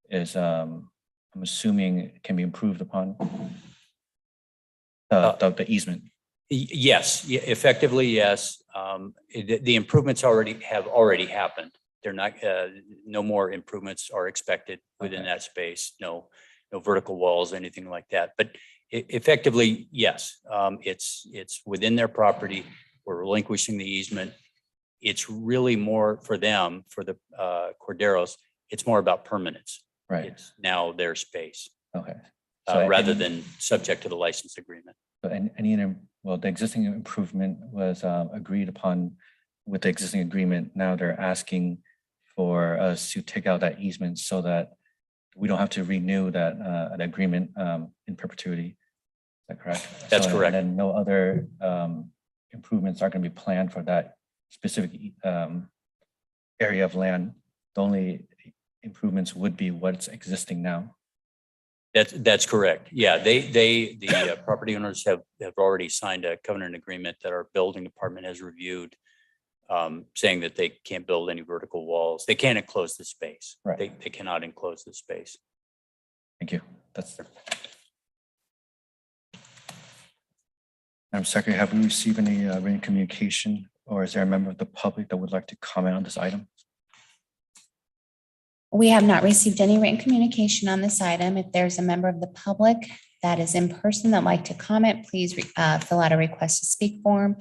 is, I'm assuming, can be improved upon the easement. yes, effectively, yes. The improvements have already happened. They're not, no more improvements are expected within that space. No vertical walls, anything like that. But effectively, yes, it's within their property. We're relinquishing the easement. It's really more for them, for the Corderos, it's more about permanence. Right. It's now their space, Okay. rather than subject to the license agreement. The existing improvement was agreed upon with the existing agreement. Now they're asking for us to take out that easement so that we don't have to renew that an agreement in perpetuity. Is that correct? That's correct. And then no other improvements are going to be planned for that specific area of land. The only improvements would be what's existing now. That's correct. Yeah, the property owners have already signed a covenant agreement that our building department has reviewed, saying that they can't build any vertical walls. They can't enclose the space. Right. They cannot enclose the space. Thank you. Madam Secretary, have we received any written communication, or is there a member of the public that would like to comment on this item? We have not received any written communication on this item. If there's a member of the public that is in person that'd like to comment, please fill out a request to speak form.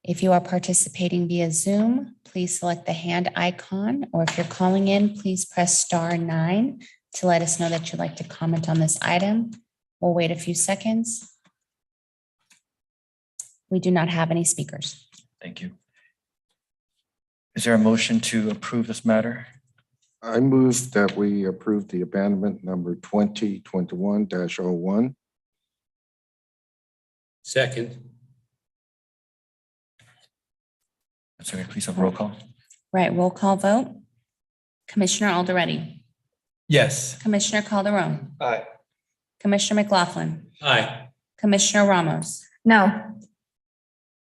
If you are participating via Zoom, please select the hand icon, or if you're calling in, please press *9 to let us know that you'd like to comment on this item. We'll wait a few seconds. We do not have any speakers. Thank you. Is there a motion to approve this matter? I move that we approve the abandonment number 2021-01. Second. Sorry, please have a roll call. Right, roll call vote. Commissioner Aldereti, Yes. Commissioner Calderon, Aye. Commissioner McLaughlin, Aye. Commissioner Ramos, No.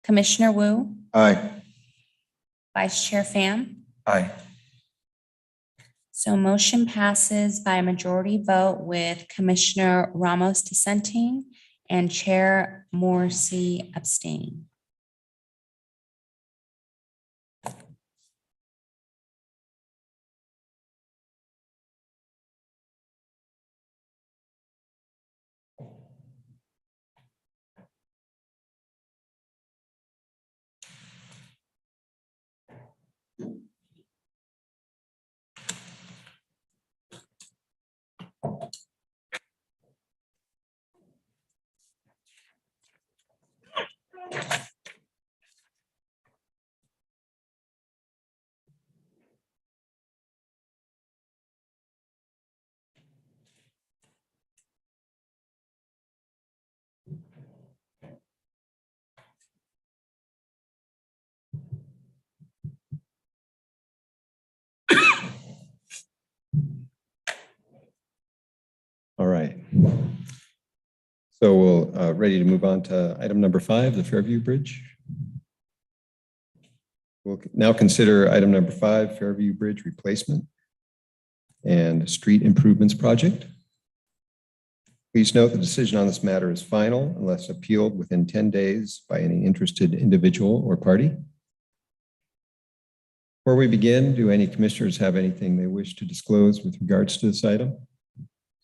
Commissioner Wu, Aye. Vice Chair Pham. Aye. So motion passes by a majority vote with Commissioner Ramos dissenting and Chair Morrissey abstaining. All right. So we'll ready to move on to item number 5, the Fairview Bridge. We'll now consider item number 5, Fairview Bridge replacement and street improvements project. Please note the decision on this matter is final unless appealed within 10 days by any interested individual or party. Before we begin, do any commissioners have anything they wish to disclose with regards to this item?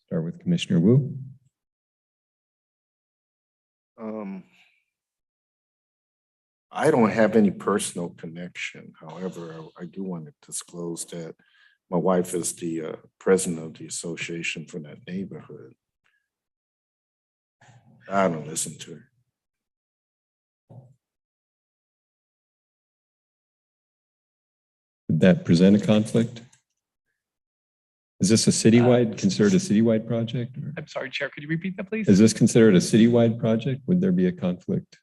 Start with Commissioner Wu. I don't have any personal connection. However, I do want to disclose that my wife is the president of the association for that neighborhood. I don't listen to her. Did that present a conflict? Is this a citywide, considered a citywide project? Or I'm sorry, Chair, could you repeat that, please? is this considered a citywide project? Would there be a conflict?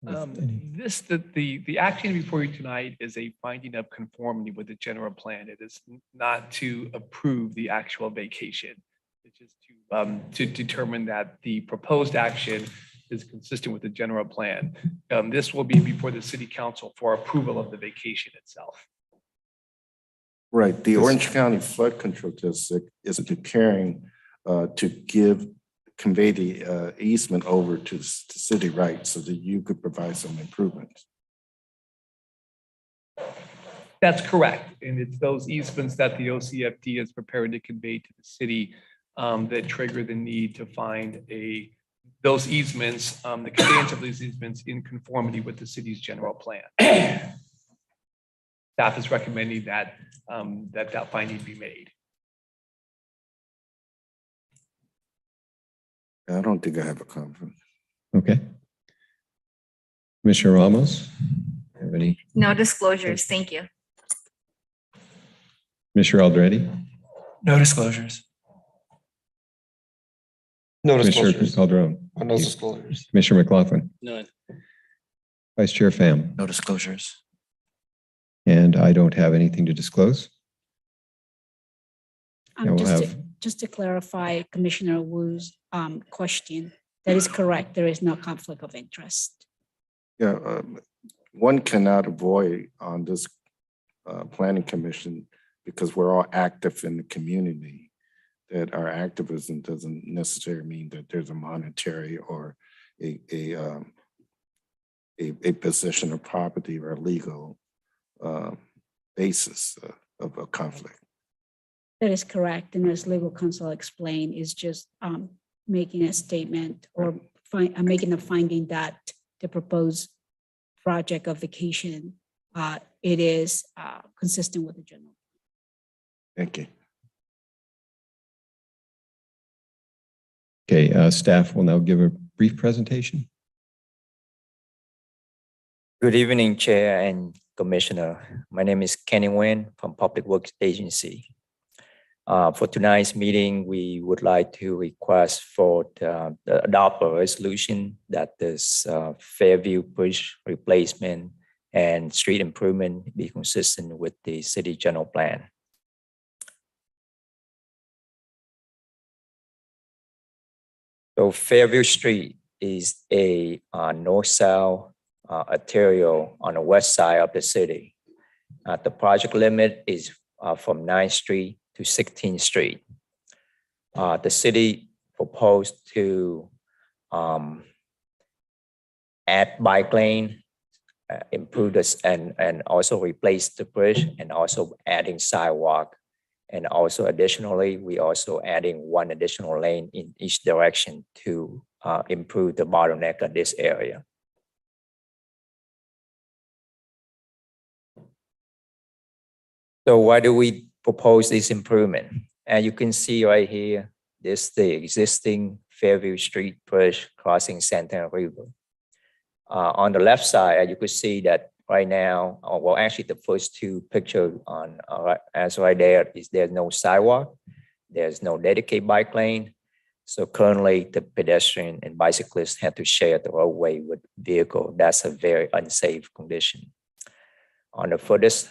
with any- The action before you tonight is a finding of conformity with the general plan. It is not to approve the actual vacation. It's just to determine that the proposed action is consistent with the general plan. This will be before the city council for approval of the vacation itself. Right, the Orange County Flood Control District is preparing to convey the easement over to the city, right, so that you could provide some improvements. That's correct. And it's those easements that the OCFD is preparing to convey to the city that trigger the need to find those easements, the conveyance of these easements in conformity with the city's general plan. Staff is recommending that that finding be made. I don't think I have a conflict. Okay. Commissioner Ramos, have any? No disclosures. Thank you. Commissioner Aldereti? No disclosures. No Commissioner disclosures. Calderon? No disclosures. Commissioner McLaughlin? None. Vice Chair Pham? No disclosures. And I don't have anything to disclose. Yeah, we'll Just to clarify Commissioner Wu's question, that is correct. There is no conflict of interest. Yeah, one cannot avoid on this planning commission because we're all active in the community. That our activism doesn't necessarily mean that there's a monetary or a position of property or a legal basis of a conflict. That is correct. And as legal counsel explained, is just making a statement or making a finding that the proposed project of vacation, it is consistent with the general. Thank you. Okay, staff will now give a brief presentation. Good evening, Chair and Commissioner. My name is Kenny Nguyen from Public Works Agency. For tonight's meeting, we would like to request for the adopt a resolution that this Fairview Bridge replacement and street improvement be consistent with the city general plan. So Fairview Street is a north-south arterial on the west side of the city. The project limit is from 9th Street to 16th Street. The city proposed to add bike lane, improve this, and also replace the bridge, and also adding sidewalk. And also additionally, we also adding one additional lane in each direction to improve the bottleneck of this area. So why do we propose this improvement? And you can see right here, this is the existing Fairview Street Bridge crossing Santa River. On the left side, you could see that right now, well, actually the first two pictures on as right there is there's no sidewalk, there's no dedicated bike lane. So currently the pedestrian and bicyclists have to share the roadway with vehicle. That's a very unsafe condition. On the furthest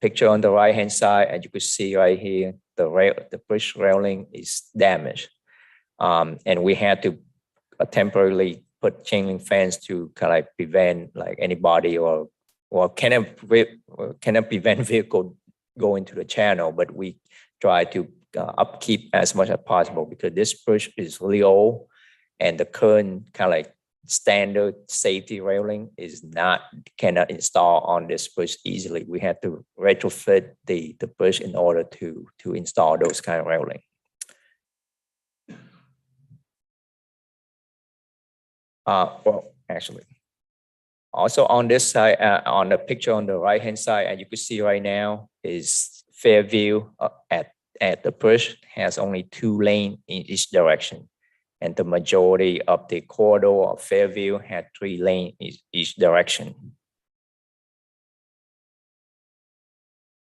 picture on the right-hand side, and you can see right here, the bridge railing is damaged. And we had to temporarily put chain link fence to kind of like prevent like anybody or cannot prevent vehicle going to the channel, but we try to upkeep as much as possible because this bridge is really old and the current kind of like standard safety railing cannot install on this bridge easily. We had to retrofit the bridge in order to install those kind of railing. Well, actually, also on this side, on the picture on the right-hand side, and you can see right now is Fairview at the bridge has only 2 lanes in each direction. And the majority of the corridor of Fairview had 3 lanes in each direction.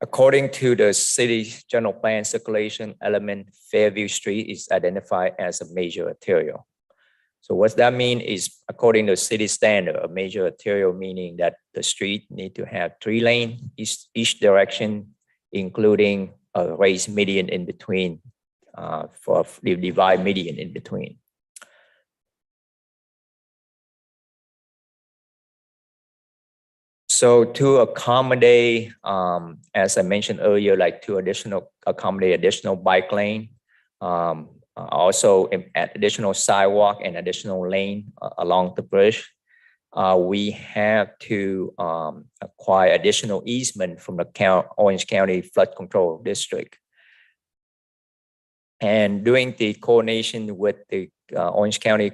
According to the city's general plan circulation element, Fairview Street is identified as a major arterial. So what that means is, according to city standard, a major arterial meaning that the street need to have 3 lanes each direction, including a raised median in between for the divide median in between. So to accommodate, as I mentioned earlier, like to accommodate additional bike lane, also additional sidewalk and additional lane along the bridge, we have to acquire additional easement from the Orange County Flood Control District. And during the coordination with the Orange County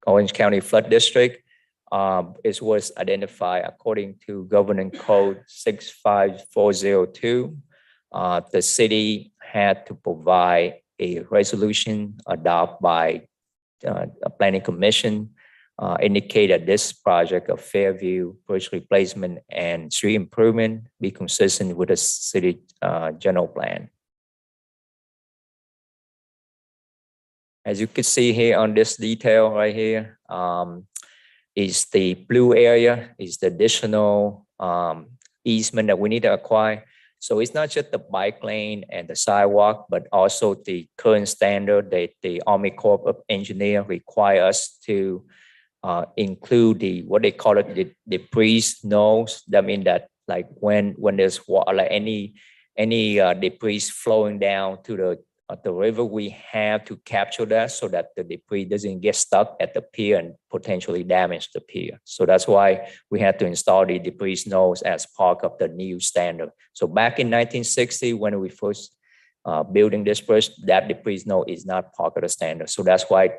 Orange County Flood District, it was identified according to Governing Code 65402. The city had to provide a resolution adopted by a planning commission, indicate that this project of Fairview Bridge replacement and street improvement be consistent with the city general plan. As you can see here on this detail right here, is the blue area, is the additional easement that we need to acquire. So it's not just the bike lane and the sidewalk, but also the current standard that the Army Corps of Engineers require us to include what they call it, the debris nose. That means that like when there's water, like any debris flowing down to the river, we have to capture that so that the debris doesn't get stuck at the pier and potentially damage the pier. So that's why we had to install the debris nose as part of the new standard. So back in 1960, when we first building this bridge, that debris nose is not part of the standard. So that's why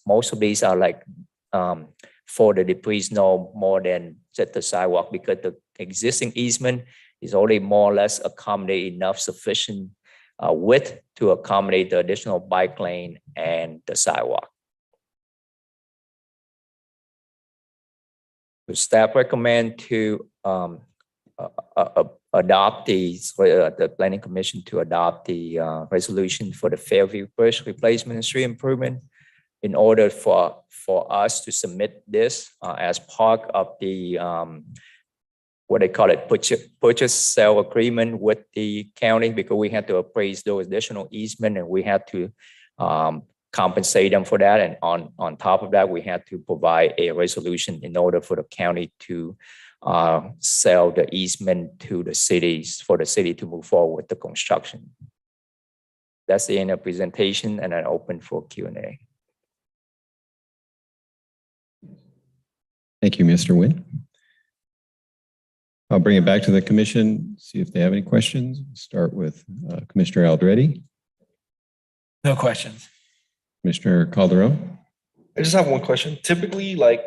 most of these are like for the debris nose more than just the sidewalk, because the existing easement is already more or less accommodate enough sufficient width to accommodate the additional bike lane and the sidewalk. The staff recommend to adopt the planning commission to adopt the resolution for the Fairview Bridge replacement and street improvement in order for us to submit this as part of the what they call it, purchase sale agreement with the county, because we had to appraise those additional easement and we had to compensate them for that. And on top of that, we had to provide a resolution in order for the county to sell the easement to the cities, for the city to move forward with the construction. That's the end of presentation, and I open for Q&A. Thank you, Mr. Nguyen. I'll bring it back to the commission, see if they have any questions. Start with Commissioner Aldretti. No questions. Commissioner Calderon. I just have one question. Typically, like,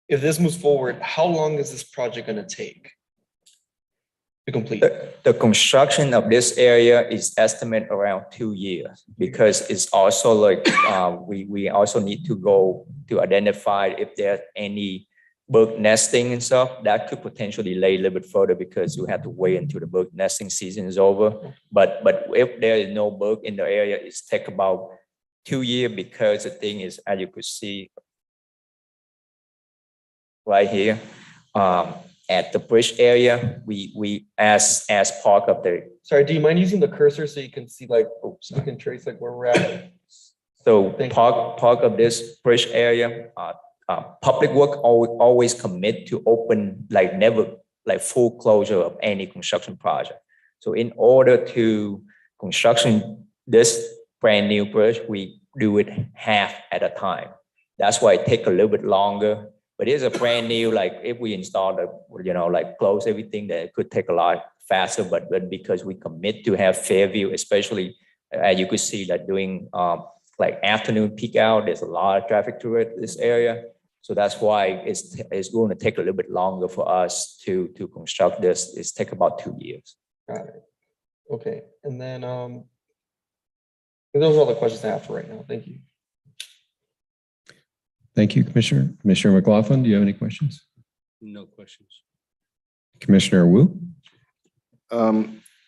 if this moves forward, how long is this project going to take to complete? The construction of this area is estimated around 2 years, because it's also like we also need to go to identify if there's any bird nesting and stuff that could potentially delay a little bit further, because you have to wait until the bird nesting season is over. But if there is no bird in the area, it's take about 2 years, because the thing is, as you could see right here, at the bridge area, we as part of the. Sorry, do you mind using the cursor so you can see, like, you can trace like where we're at? So part of this bridge area, public work always commit to open, like never like full closure of any construction project. So in order to construction this brand new bridge, we do it half at a time. That's why it take a little bit longer. But it's a brand new, like if we install the, like close everything, that it could take a lot faster. But because we commit to have Fairview, especially as you could see that doing like afternoon peak hour, there's a lot of traffic through this area. So that's why it's going to take a little bit longer for us to construct this. It's take about 2 years. Got it. Okay. And then those are all the questions I have for right now. Thank you. Thank you, Commissioner. Commissioner McLaughlin, do you have any questions? No questions. Commissioner Wu?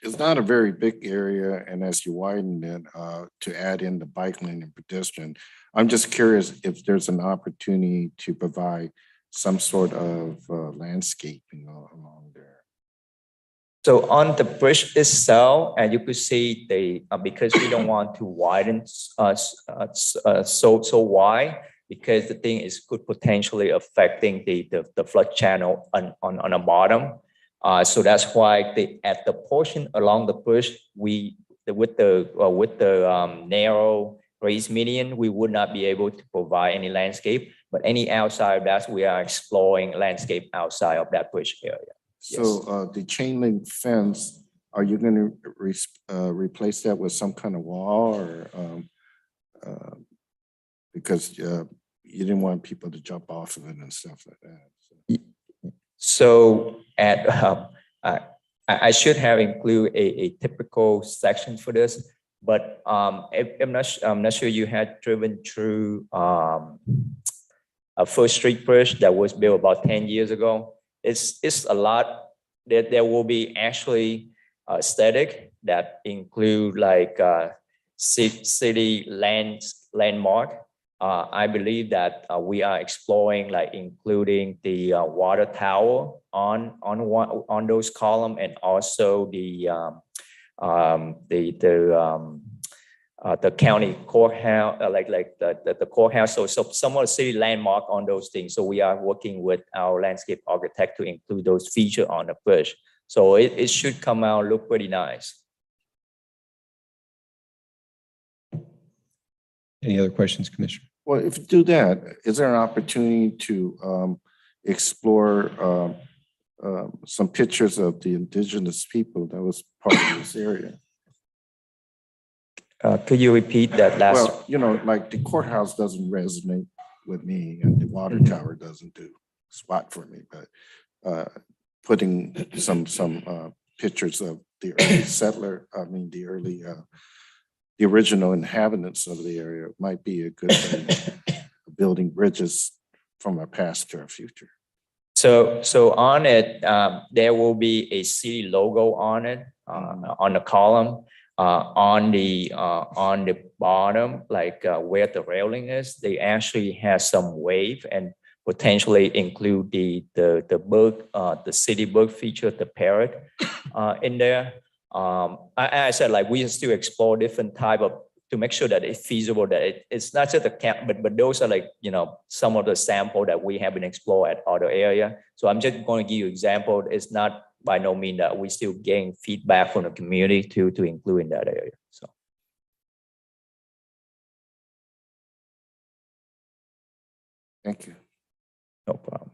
It's not a very big area, and as you widen it to add in the bike lane and pedestrian, I'm just curious if there's an opportunity to provide some sort of landscaping along there. So on the bridge itself, and you could see because we don't want to widen so wide, because the thing is could potentially affecting the flood channel on the bottom. So that's why at the portion along the bridge, with the narrow raised median, we would not be able to provide any landscape. But any outside, that's we are exploring landscape outside of that bridge area. So the chain link fence, are you going to replace that with some kind of wall, or because you didn't want people to jump off of it and stuff like that? So at I should have included a typical section for this, but I'm not sure you had driven through a First Street Bridge that was built about 10 years ago. It's a lot. There will be actually aesthetic that include like city landmark. I believe that we are exploring, like including the water tower on those columns, and also the county courthouse, like the courthouse. So some of the city landmark on those things. So we are working with our landscape architect to include those features on the bridge. So it should come out look pretty nice. Any other questions, Commissioner? Well, if you do that, is there an opportunity to explore some pictures of the indigenous people that was part of this area? Could you repeat that last? Well, like the courthouse doesn't resonate with me, and the water tower doesn't do squat for me, but putting some pictures of the early settler, the early, the original inhabitants of the area, it might be a good thing, building bridges from our past to our future. So on it, there will be a city logo on it, on the column. On the bottom, like where the railing is, they actually have some wave and potentially include the book, the city book feature, the parrot in there. I said, like, we still explore different type of, to make sure that it's feasible, that it's not just a camp, but those are, like, you know, some of the sample that we have been explored at other area. So I'm just going to give you example. It's not by no means that we still gain feedback from the community to include in that area. So. Thank you. No problem.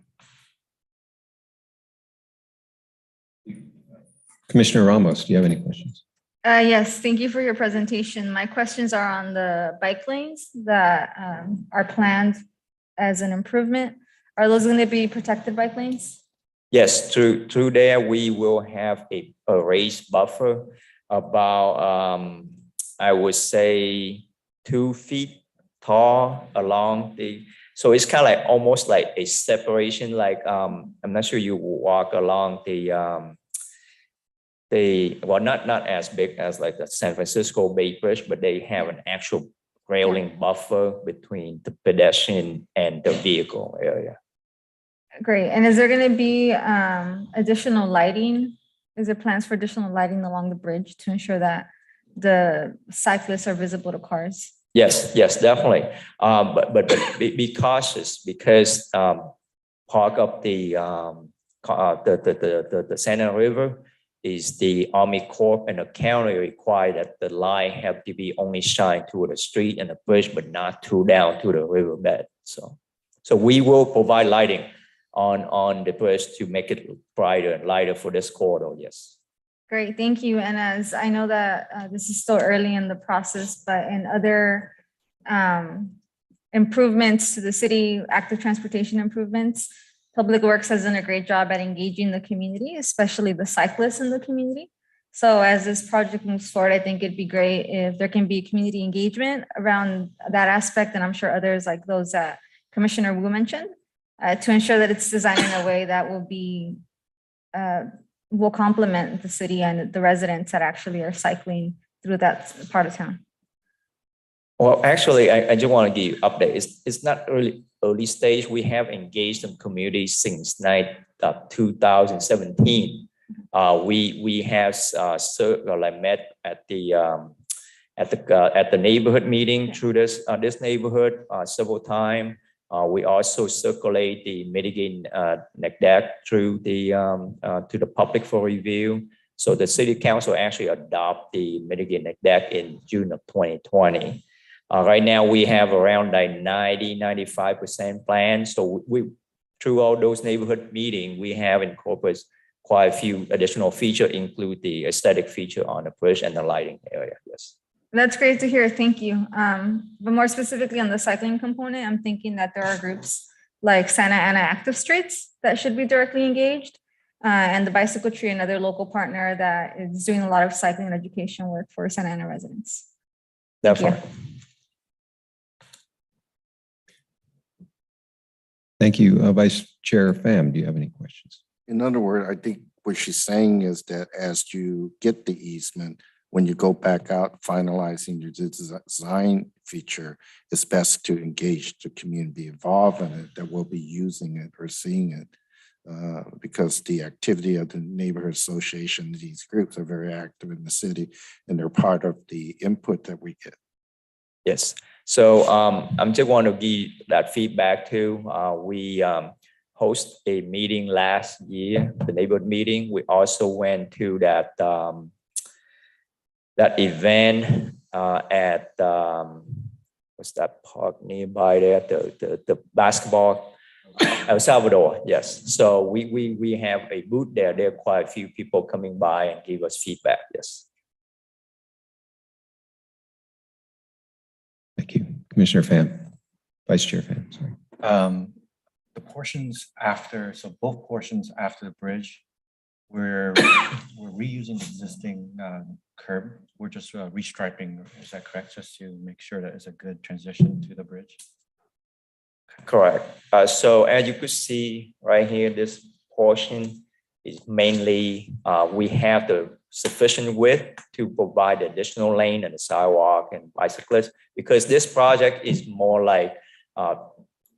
Commissioner Ramos, do you have any questions? Yes, thank you for your presentation. My questions are on the bike lanes that are planned as an improvement. Are those going to be protected bike lanes? Yes, through there, we will have a raised buffer about, I would say 2 feet tall along the, so it's kind of like almost like a separation, like, I'm not sure you walk along well, not as big as like the San Francisco Bay Bridge, but they have an actual railing buffer between the pedestrian and the vehicle area. Great. And is there going to be additional lighting? Is there plans for additional lighting along the bridge to ensure that the cyclists are visible to cars? Yes, definitely. But be cautious, because part of the Santa River is the Army Corps and the county require that the light have to be only shine toward the street and the bridge, but not too down to the riverbed. So we will provide lighting on the bridge to make it brighter and lighter for this corridor. Yes. Great, thank you. And as I know that this is still early in the process, but in other improvements to the city, active transportation improvements, Public Works has done a great job at engaging the community, especially the cyclists in the community. So as this project moves forward, I think it'd be great if there can be community engagement around that aspect, and I'm sure others like those that Commissioner Wu mentioned, to ensure that it's designed in a way that will complement the city and the residents that actually are cycling through that part of town. Well, actually, I just want to give you an update. It's not early stage. We have engaged the community since 2017. We have met at the neighborhood meeting through this neighborhood several times. We also circulate the mitigating NECDEC through to the public for review. So the city council actually adopt the mitigating NECDEC in June of 2020. Right now we have around like 95% planned. So we through all those neighborhood meetings, we have incorporated quite a few additional features, include the aesthetic feature on the bridge and the lighting area. Yes. That's great to hear. Thank you. But more specifically on the cycling component, I'm thinking that there are groups like Santa Ana Active Streets that should be directly engaged, and the Bicycle Tree, another local partner that is doing a lot of cycling and education work for Santa Ana residents. Definitely. Thank you. Vice Chair Pham, do you have any questions? In other words, I think what she's saying is that as you get the easement, when you go back out finalizing your design feature, it's best to engage the community involved in it that will be using it or seeing it, because the activity of the neighborhood association, these groups are very active in the city and they're part of the input that we get. Yes. So I'm just want to give that feedback too. We host a meeting last year, the neighborhood meeting. We also went to that event at what's that park nearby there? The basketball, El Salvador. Yes. So we have a booth there. There are quite a few people coming by and give us feedback. Yes. Thank you. Commissioner Pham, Vice Chair Pham, sorry. The portions after, so both portions after the bridge, we're reusing the existing curb. We're just restriping. Is that correct? Just to make sure that it's a good transition to the bridge. Correct. So as you could see right here, this portion is mainly, we have the sufficient width to provide additional lane and the sidewalk and bicyclists, because this project is more like,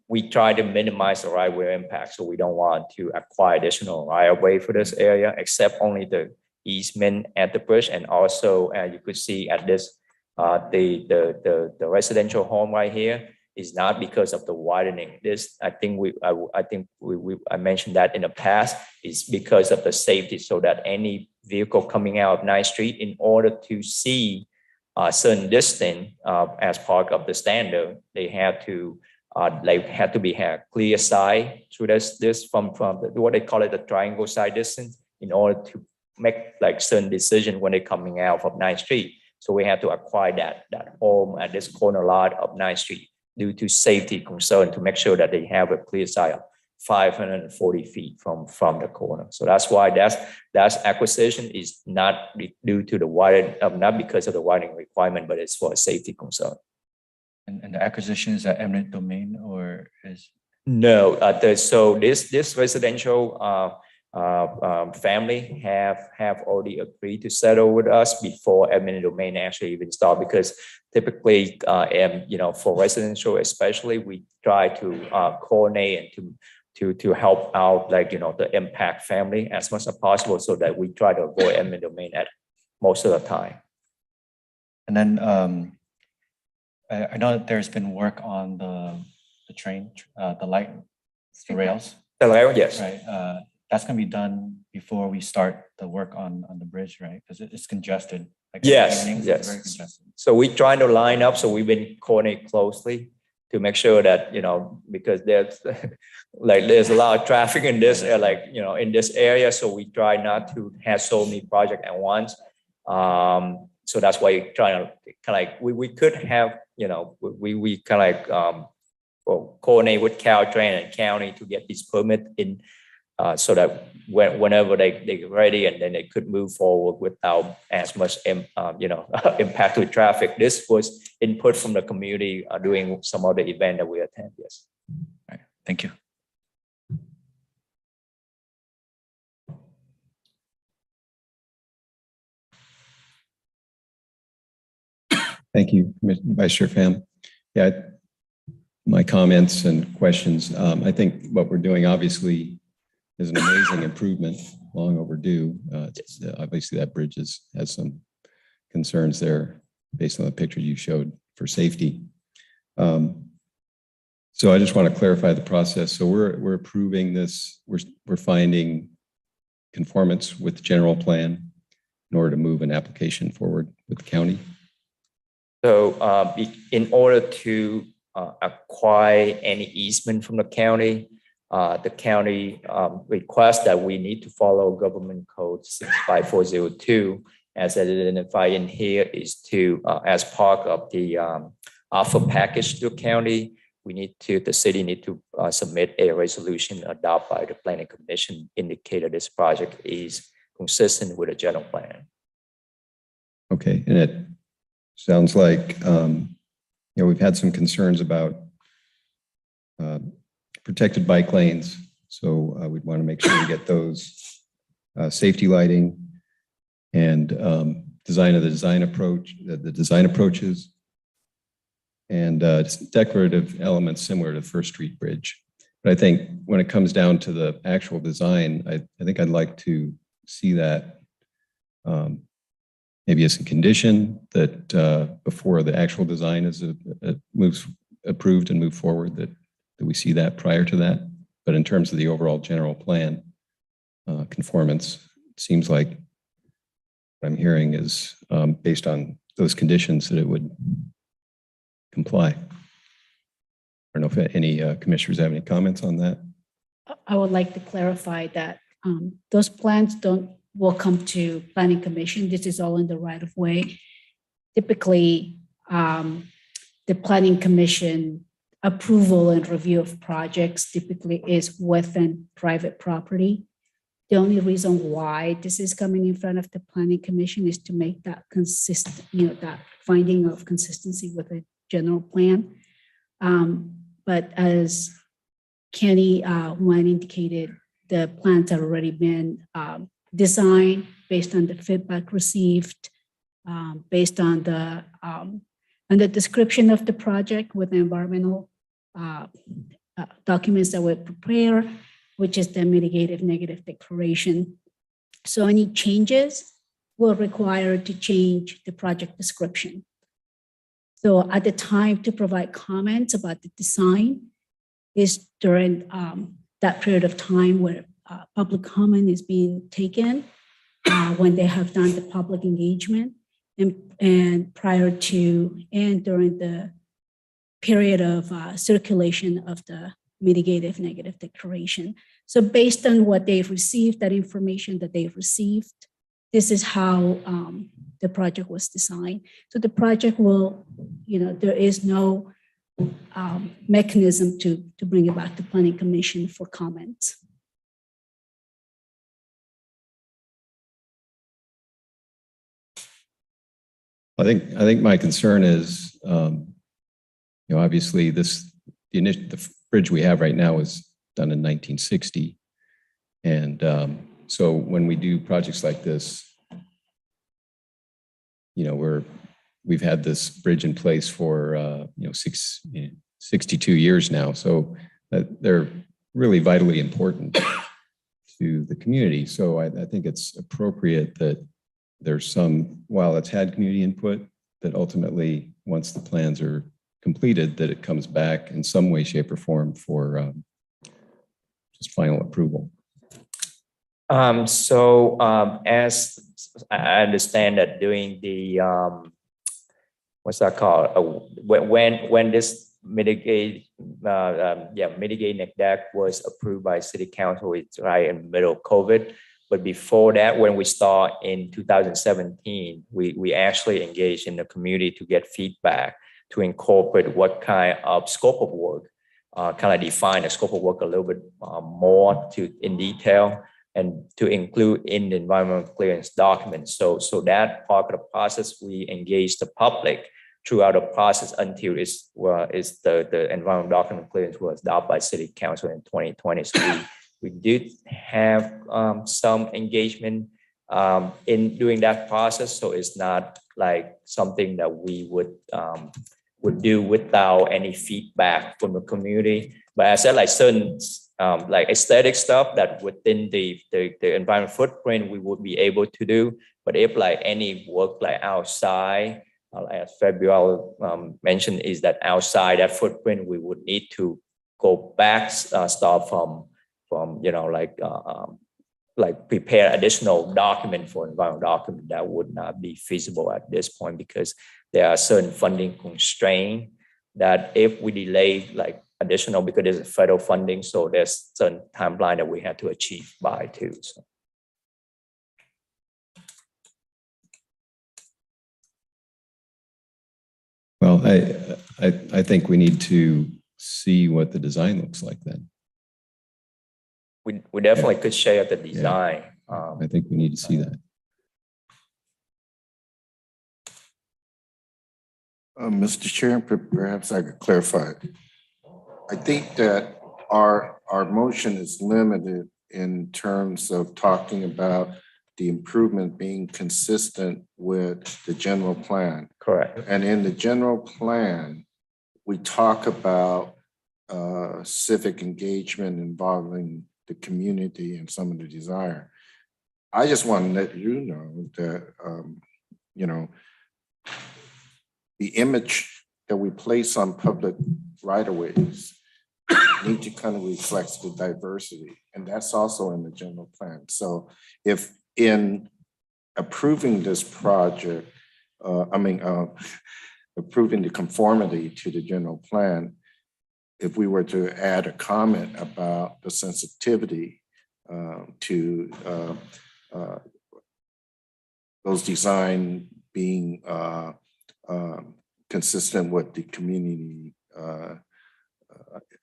we try to minimize the right of way impact. So we don't want to acquire additional right of way for this area, except only the easement at the bridge. And also, as you could see at this, the residential home right here is not because of the widening. This, I think I mentioned that in the past, is because of the safety, so that any vehicle coming out of 9th Street, in order to see a certain distance as part of the standard, they have to have clear sight through this from what they call it, the triangle side distance, in order to make like certain decision when they're coming out of 9th Street. So we have to acquire that home at this corner lot of 9th Street due to safety concern, to make sure that they have a clear sight of 540 feet from the corner. So that's why that's acquisition is not due to the widening, not because of the widening requirement, but it's for a safety concern. And the acquisition is that eminent domain, or is? No, so this residential family have already agreed to settle with us before eminent domain actually even start, because typically, for residential especially, we try to coordinate and to help out, like, the impact family as much as possible, so that we try to avoid eminent domain at most of the time. And then I know that there's been work on the train, the light, the rails. The rail, yes. Right. That's going to be done before we start the work on the bridge, right? Because it's congested. Like Yes, evenings, yes. it's very congested. So we try to line up. So we've been coordinating closely to make sure that, because there's there's a lot of traffic in this, in this area. So we try not to have so many projects at once. So that's why we're trying to we could have, we coordinate with Caltrain and county to get this permit in, so that whenever they're ready, and then they could move forward without as much impact to traffic. This was input from the community doing some other event that we attend. Yes. All right. Thank you. Thank you, Vice Chair Pham. Yeah, my comments and questions. I think what we're doing obviously is an amazing improvement, long overdue. Obviously, that bridge has some concerns there based on the picture you showed for safety. So I just want to clarify the process. So we're approving this. We're finding conformance with the general plan in order to move an application forward with the county. So in order to acquire any easement from the county requests that we need to follow government code 65402, as identified in here, is to, as part of the offer package to the county, the city need to submit a resolution adopted by the planning commission, indicated this project is consistent with the general plan. Okay, and it sounds like, we've had some concerns about protected bike lanes. So we'd want to make sure we get those safety lighting and the design approaches, and decorative elements similar to the First Street Bridge. But I think when it comes down to the actual design, I think I'd like to see that maybe as a condition that before the actual design is moves approved and move forward, that we see that prior to that. But in terms of the overall general plan conformance, it seems like what I'm hearing is based on those conditions that it would comply. I don't know if any commissioners have any comments on that. I would like to clarify that those plans will come to Planning Commission. This is all in the right of way. Typically, the Planning Commission approval and review of projects typically is within private property. The only reason why this is coming in front of the planning commission is to make that consistent, that finding of consistency with the general plan. But as Kenny Wan indicated, the plans have already been designed based on the feedback received, based on the description of the project with the environmental documents that were prepared, which is the mitigative negative declaration. So any changes will require to change the project description. So at the time to provide comments about the design is during that period of time where public comment is being taken, when they have done the public engagement, and prior to and during the period of circulation of the mitigative negative declaration. So based on what they've received, that information that they've received, this is how the project was designed. So the project will, there is no mechanism to bring it back to Planning Commission for comments. I think my concern is, obviously the bridge we have right now was done in 1960. And so when we do projects like this, we've had this bridge in place for 62 years now. So they're really vitally important to the community. So I think it's appropriate that there's while it's had community input, that ultimately, once the plans are completed, that it comes back in some way, shape, or form for just final approval. As I understand that during the what's that called? When this mitigate deck was approved by City Council, it's right in the middle of COVID. But before that, when we start in 2017, we actually engaged in the community to get feedback to incorporate what kind of scope of work, kind of define the scope of work a little bit more in detail, and to include in the environmental clearance document. So that part of the process, we engaged the public throughout the process until the environmental document clearance was adopted by City Council in 2020. So we did have some engagement in doing that process. So it's not like something that we would do without any feedback from the community. But I said, like certain like aesthetic stuff that within the environment footprint we would be able to do. But if like any work like outside, as February mentioned, is that outside that footprint, we would need to go back, start from like prepare additional document for environmental document. That would not be feasible at this point because there are certain funding constraints that if we delay like additional, because there's federal funding, so there's certain timeline that we had to achieve by too. So. Well, I think we need to see what the design looks like then. We definitely could share the design. Yeah. I think we need to see that. Mr. Chair, perhaps I could clarify. I think that our motion is limited in terms of talking about the improvement being consistent with the general plan. Correct. And in the general plan, we talk about civic engagement involving the community and some of the desire. I just want to let you know that, the image that we place on public right-of-ways need to kind of reflect the diversity, and that's also in the general plan. So if in approving this project, approving the conformity to the general plan, if we were to add a comment about the sensitivity to those design being consistent with the community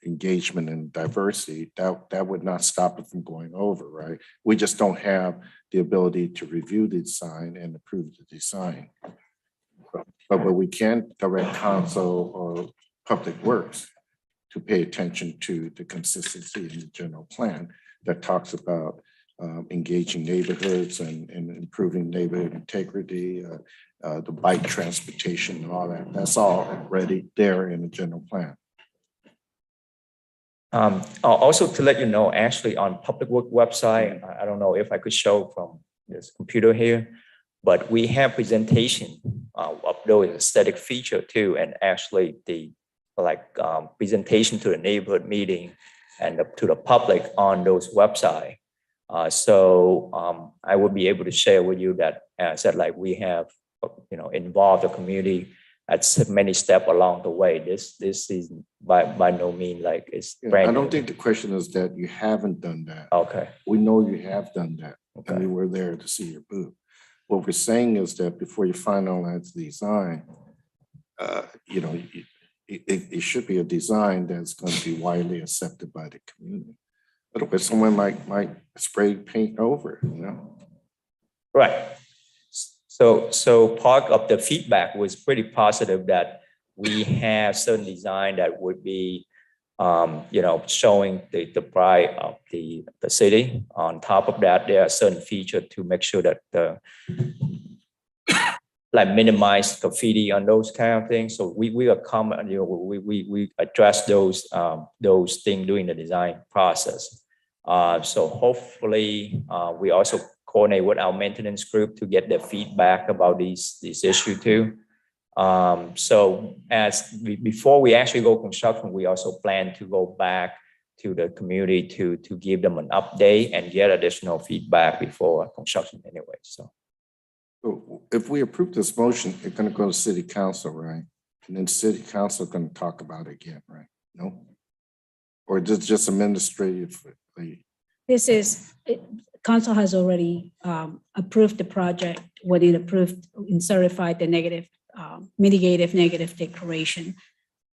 engagement and diversity, that would not stop it from going over, right? We just don't have the ability to review the design and approve the design. But we can direct council or public works to pay attention to the consistency in the general plan that talks about engaging neighborhoods and improving neighborhood integrity, the bike transportation and all that. That's all already there in the general plan. Also to let you know, actually on Public Work website, I don't know if I could show from this computer here, but we have presentation of those aesthetic feature too, and actually the presentation to the neighborhood meeting and to the public on those website. So I would be able to share with you that said like we have involved the community at many steps along the way. This is by no means like it's brand I new. don't think the question is that you haven't done that. Okay. We know you have done that. Okay. And we were there to see your booth. What we're saying is that before you finalize the design, it should be a design that's going to be widely accepted by the community. Otherwise, someone might spray paint over, Right. So part of the feedback was pretty positive that we have certain design that would be, showing the pride of the city. On top of that, there are certain features to make sure that minimize graffiti on those kind of things. So we are common, we address those things during the design process. So hopefully we also coordinate with our maintenance group to get their feedback about these issues too. So before we actually go construction, we also plan to go back to the community to give them an update and get additional feedback before construction anyway. So if we approve this motion, it's going to go to city council, right? And then city council is going to talk about it again, right? No? Or just administrative? This is, council has already approved the project when it approved and certified the mitigative negative declaration.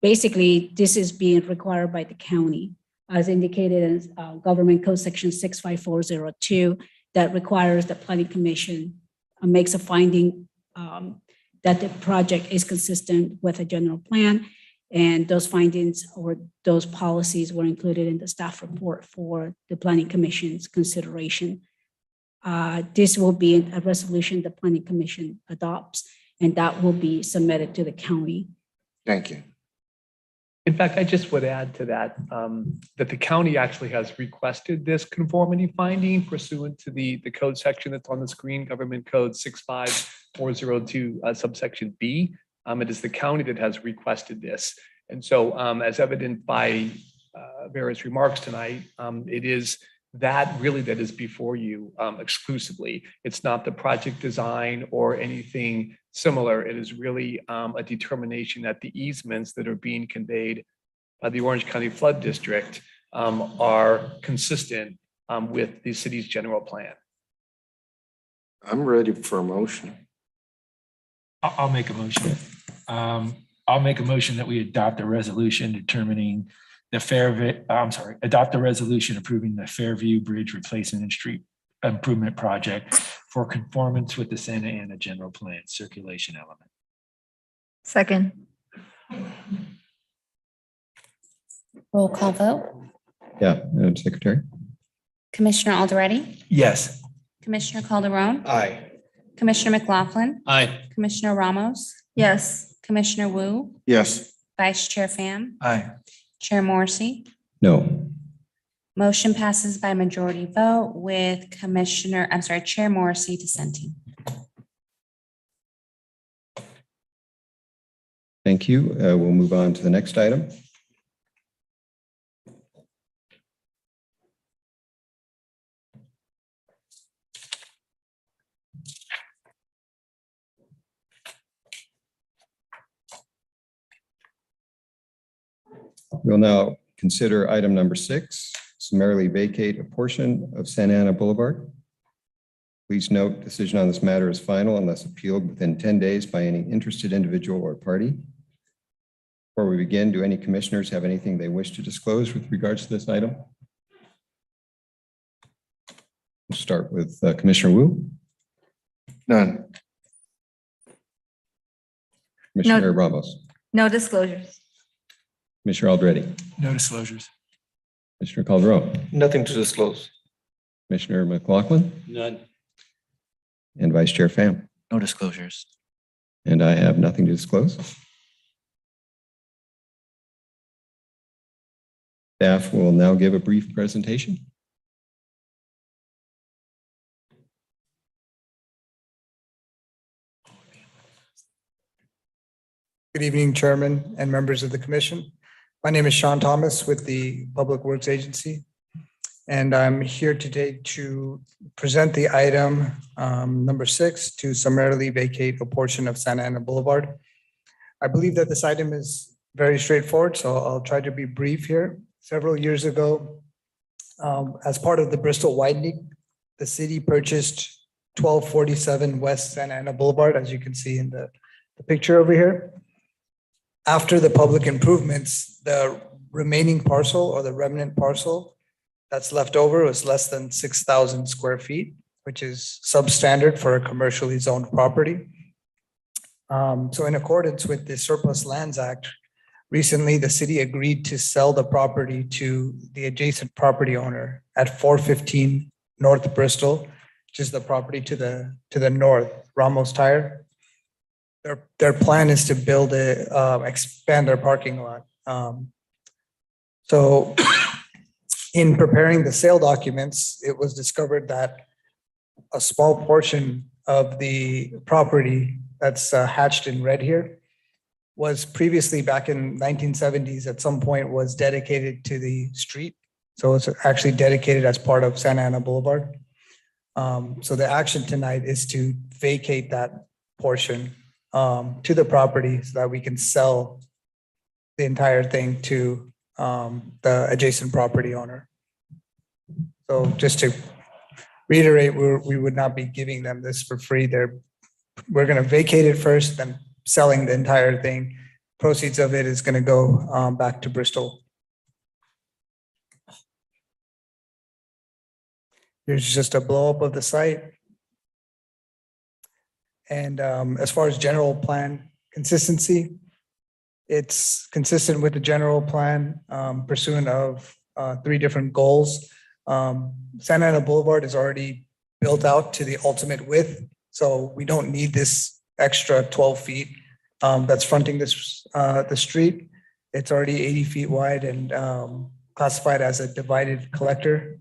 Basically, this is being required by the county, as indicated in Government Code Section 65402, that requires the Planning Commission makes a finding that the project is consistent with a general plan. And those findings or those policies were included in the staff report for the Planning Commission's consideration. This will be a resolution the Planning Commission adopts, and that will be submitted to the county. Thank you. In fact, I just would add to that, that the county actually has requested this conformity finding pursuant to the code section that's on the screen, Government Code 65402 subsection B. It is the county that has requested this. And so as evident by various remarks tonight, it is that is before you exclusively. It's not the project design or anything similar. It is really a determination that the easements that are being conveyed by the Orange County Flood District are consistent with the city's general plan. I'm ready for a motion. I'll make a motion. I'll make a motion that we adopt a resolution determining adopt a resolution approving the Fairview Bridge Replacement and Street Improvement Project for conformance with the Santa Ana General Plan circulation element. Second. Roll call vote. Yeah, Madam Secretary. Commissioner Alderete, Yes. Commissioner Calderon, Aye. Commissioner McLaughlin, Aye. Commissioner Ramos, Yes. Commissioner Wu, Yes. Vice Chair Pham, Aye. Chair Morrissey. No. Motion passes by majority vote with Chair Morrissey dissenting. Thank you. We'll move on to the next item. We'll now consider item number 6, summarily vacate a portion of Santa Ana Boulevard. Please note, decision on this matter is final unless appealed within 10 days by any interested individual or party. Before we begin, do any commissioners have anything they wish to disclose with regards to this item? We'll start with Commissioner Wu. None. Commissioner Ramos. No disclosures. Commissioner Aldretti. No disclosures. Commissioner Calderon. Nothing to disclose. Commissioner McLaughlin. None. And Vice Chair Pham. No disclosures. And I have nothing to disclose. Staff will now give a brief presentation. Good evening, Chairman and members of the Commission. My name is Sean Thomas with the Public Works Agency, and I'm here today to present the item number 6 to summarily vacate a portion of Santa Ana Boulevard. I believe that this item is very straightforward, so I'll try to be brief here. Several years ago, as part of the Bristol widening, the city purchased 1247 West Santa Ana Boulevard, as you can see in the picture over here. After the public improvements, the remaining parcel or the remnant parcel that's left over was less than 6,000 square feet, which is substandard for a commercially zoned property. So in accordance with the Surplus Lands Act, recently the city agreed to sell the property to the adjacent property owner at 415 North Bristol, which is the property to the north, Ramos Tire. Their plan is to build expand their parking lot. So in preparing the sale documents, it was discovered that a small portion of the property that's hatched in red here was previously back in 1970s at some point was dedicated to the street. So it's actually dedicated as part of Santa Ana Boulevard. So the action tonight is to vacate that portion to the property so that we can sell the entire thing to the adjacent property owner. So just to reiterate, we would not be giving them this for free. We're going to vacate it first, then selling the entire thing. Proceeds of it is going to go back to Bristol. Here's just a blow up of the site. And as far as general plan consistency, it's consistent with the general plan pursuant of 3 different goals. Santa Ana Boulevard is already built out to the ultimate width, so we don't need this extra 12 feet that's fronting this the street. It's already 80 feet wide and classified as a divided collector.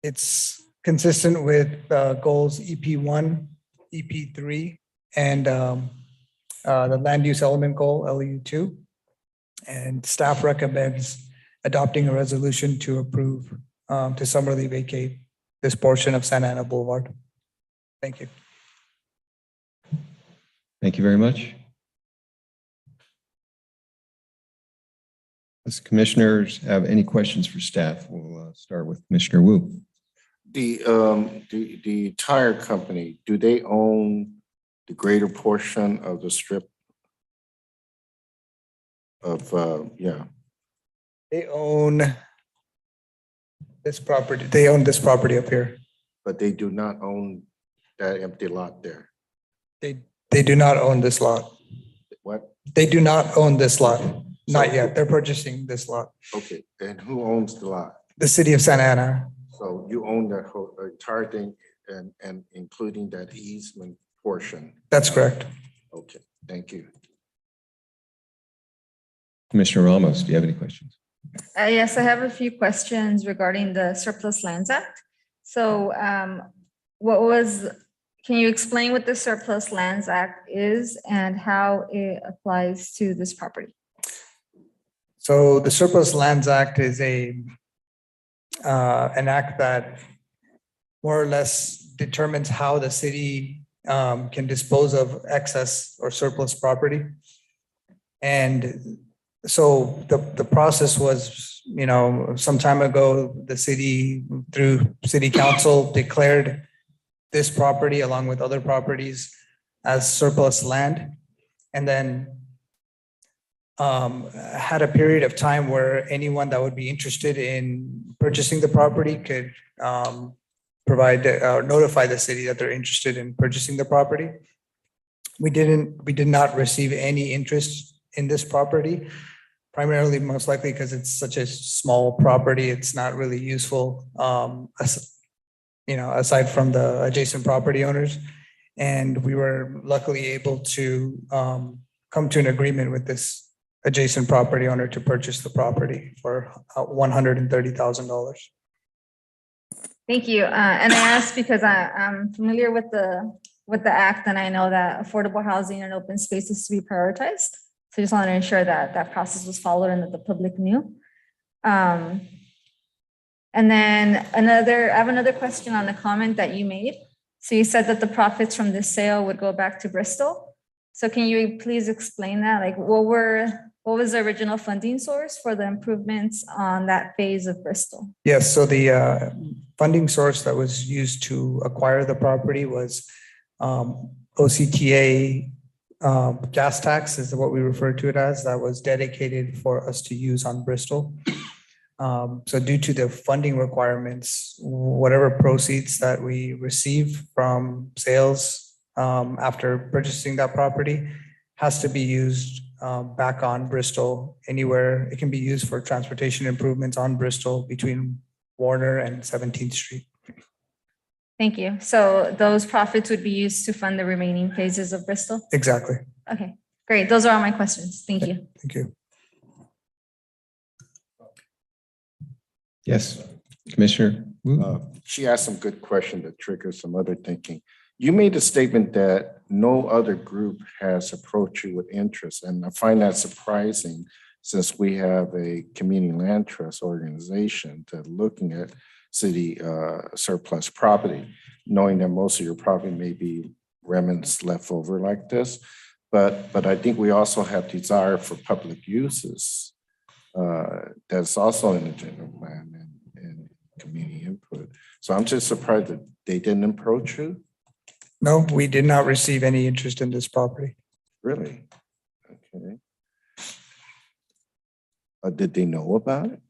It's consistent with goals EP1, EP3, and the land use element goal, LU2. And staff recommends adopting a resolution to approve to summarily vacate this portion of Santa Ana Boulevard. Thank you. Thank you very much. Does commissioners have any questions for staff? We'll start with Commissioner Wu. The tire company, do they own the greater portion of the strip of, yeah? They own this property. They own this property up here. But they do not own that empty lot there? They do not own this lot. What? They do not own this lot. Not yet. They're purchasing this lot. Okay, and who owns the lot? The city of Santa Ana. So you own that whole entire thing and including that easement portion? That's correct. Okay, thank you. Commissioner Ramos, do you have any questions? Yes, I have a few questions regarding the Surplus Lands Act. So can you explain what the Surplus Lands Act is and how it applies to this property? So the Surplus Lands Act is an act that more or less determines how the city can dispose of excess or surplus property. And so the process was, some time ago, the city through city council declared this property along with other properties as surplus land. And then had a period of time where anyone that would be interested in purchasing the property could provide or notify the city that they're interested in purchasing the property. We did not receive any interest in this property, primarily most likely because it's such a small property. It's not really useful, aside from the adjacent property owners. And we were luckily able to come to an agreement with this adjacent property owner to purchase the property for $130,000. Thank you. And I asked because I'm familiar with the act, and I know that affordable housing and open space is to be prioritized. So I just wanted to ensure that that process was followed and that the public knew. And then I have another question on the comment that you made. So you said that the profits from this sale would go back to Bristol. So can you please explain that? Like what was the original funding source for the improvements on that phase of Bristol? Yes, so the funding source that was used to acquire the property was OCTA gas tax is what we refer to it as, that was dedicated for us to use on Bristol. So due to the funding requirements, whatever proceeds that we receive from sales after purchasing that property has to be used back on Bristol anywhere. It can be used for transportation improvements on Bristol between Warner and 17th Street. Thank you. So those profits would be used to fund the remaining phases of Bristol? Exactly. Okay, great. Those are all my questions. Thank you. Thank you. Yes, Commissioner Wu. She asked some good question that triggers some other thinking. You made a statement that no other group has approached you with interest, and I find that surprising since we have a community land trust organization that looking at city surplus property, knowing that most of your property may be remnants left over like this. But I think we also have desire for public uses that's also in the general plan and community input. So I'm just surprised that they didn't approach you. No, we did not receive any interest in this property. Really? Okay. Did they know about it?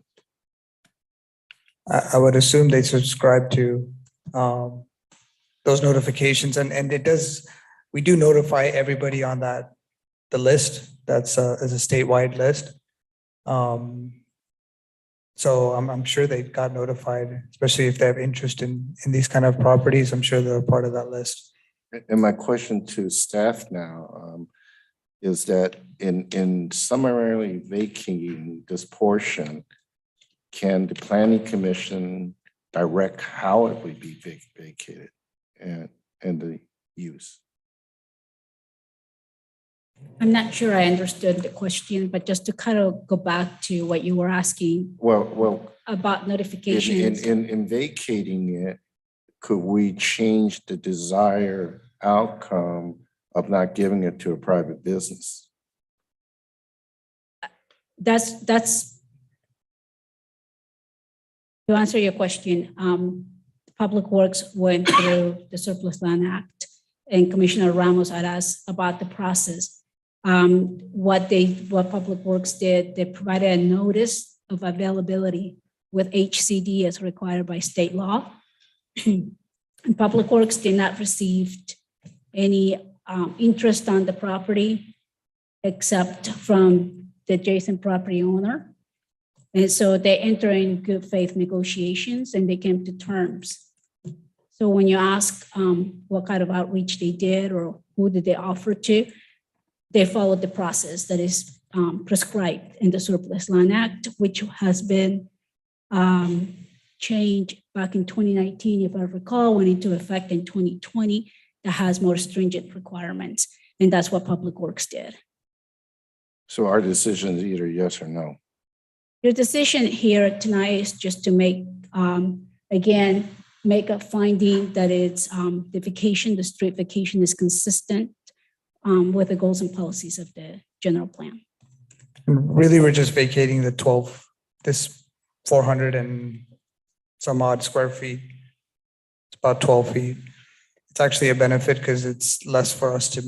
I would assume they subscribe to those notifications, and it does. We do notify everybody on the list. That's is a statewide list. So I'm sure they got notified, especially if they have interest in these kind of properties. I'm sure they're a part of that list. And my question to staff now is that in summarily vacating this portion, can the planning commission direct how it would be vacated and the use? I'm not sure I understood the question, but just to kind of go back to what you were asking. Well, about notifications. in vacating it, could we change the desired outcome of not giving it to a private business? That's to answer your question. Public Works went through the Surplus Land Act, and Commissioner Ramos had asked about the process. What Public Works did, they provided a notice of availability with HCD as required by state law. And Public Works did not receive any interest on the property except from the adjacent property owner. And so they enter in good faith negotiations and they came to terms. So when you ask what kind of outreach they did or who did they offer to, they followed the process that is prescribed in the Surplus Land Act, which has been changed back in 2019, if I recall, went into effect in 2020, that has more stringent requirements. And that's what Public Works did. So our decision is either yes or no. Your decision here tonight is just to make, again, make a finding that it's the street vacation is consistent with the goals and policies of the general plan. Really, we're just vacating this 400 and some odd square feet. It's about 12 feet. It's actually a benefit because it's less for us to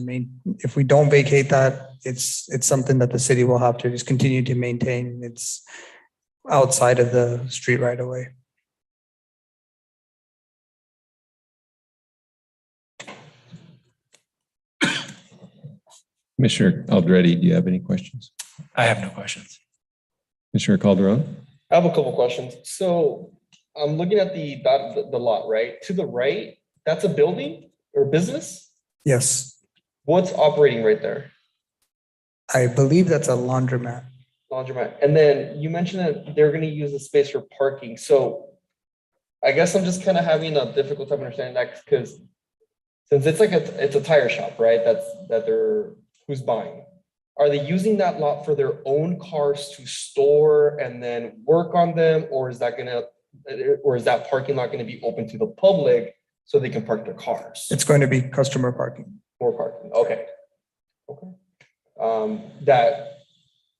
if we don't vacate that, it's something that the city will have to just continue to maintain. It's outside of the street right away. Commissioner Alderetti, do you have any questions? I have no questions. Commissioner Calderon? I have a couple questions. So I'm looking at the lot, right? To the right, that's a building or business? Yes, What's operating right there? I believe that's a laundromat. Laundromat. And then you mentioned that they're gonna use the space for parking. So I guess I'm just kind of having a difficult time understanding that because since it's like it's a tire shop, right? Who's buying? Are they using that lot for their own cars to store and then work on them? Or is that parking lot gonna be open to the public so they can park their cars? It's going to be customer parking. More parking, okay. Okay. That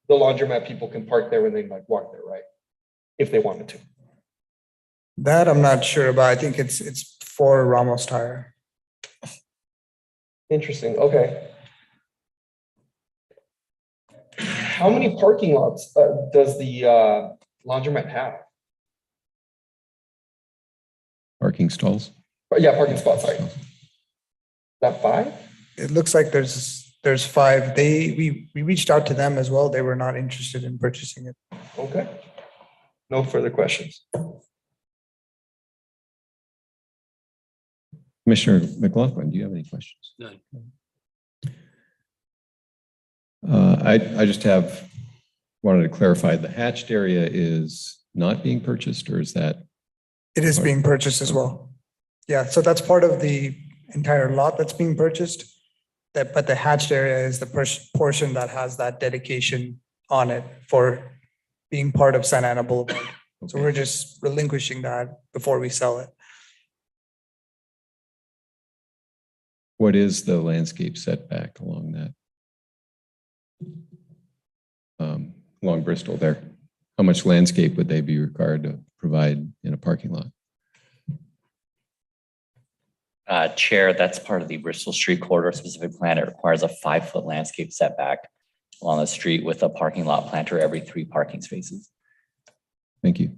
the laundromat people can park there when they like walk there, right? If they wanted to. That I'm not sure about. I think it's for Ramos Tire. Interesting, okay. How many parking lots does the laundromat have? Parking stalls? Yeah, parking spots, sorry. Is that 5? It looks like there's 5. We reached out to them as well. They were not interested in purchasing it. Okay. No further questions. Commissioner McLaughlin, do you have any questions? None. I just wanted to clarify, the hatched area is not being purchased, or is that? It is being purchased as well. Yeah, so that's part of the entire lot that's being purchased. But the hatched area is the portion that has that dedication on it for being part of Santa Ana Boulevard. So we're just relinquishing that before we sell it. What is the landscape setback along that? Along Bristol there? How much landscape would they be required to provide in a parking lot? Chair, that's part of the Bristol Street Corridor Specific Plan. It requires a 5-foot landscape setback along the street with a parking lot planter every 3 parking spaces. Thank you.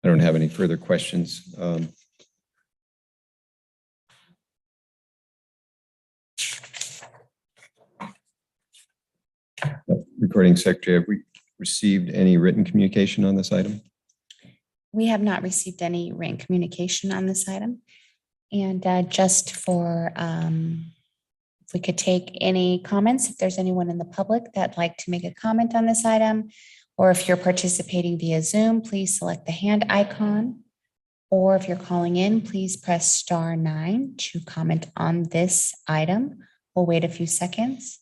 I don't have any further questions. Recording Secretary, have we received any written communication on this item? We have not received any written communication on this item. And just for, if we could take any comments, if there's anyone in the public that'd like to make a comment on this item, or if you're participating via Zoom, please select the hand icon. Or if you're calling in, please press *9 to comment on this item. We'll wait a few seconds.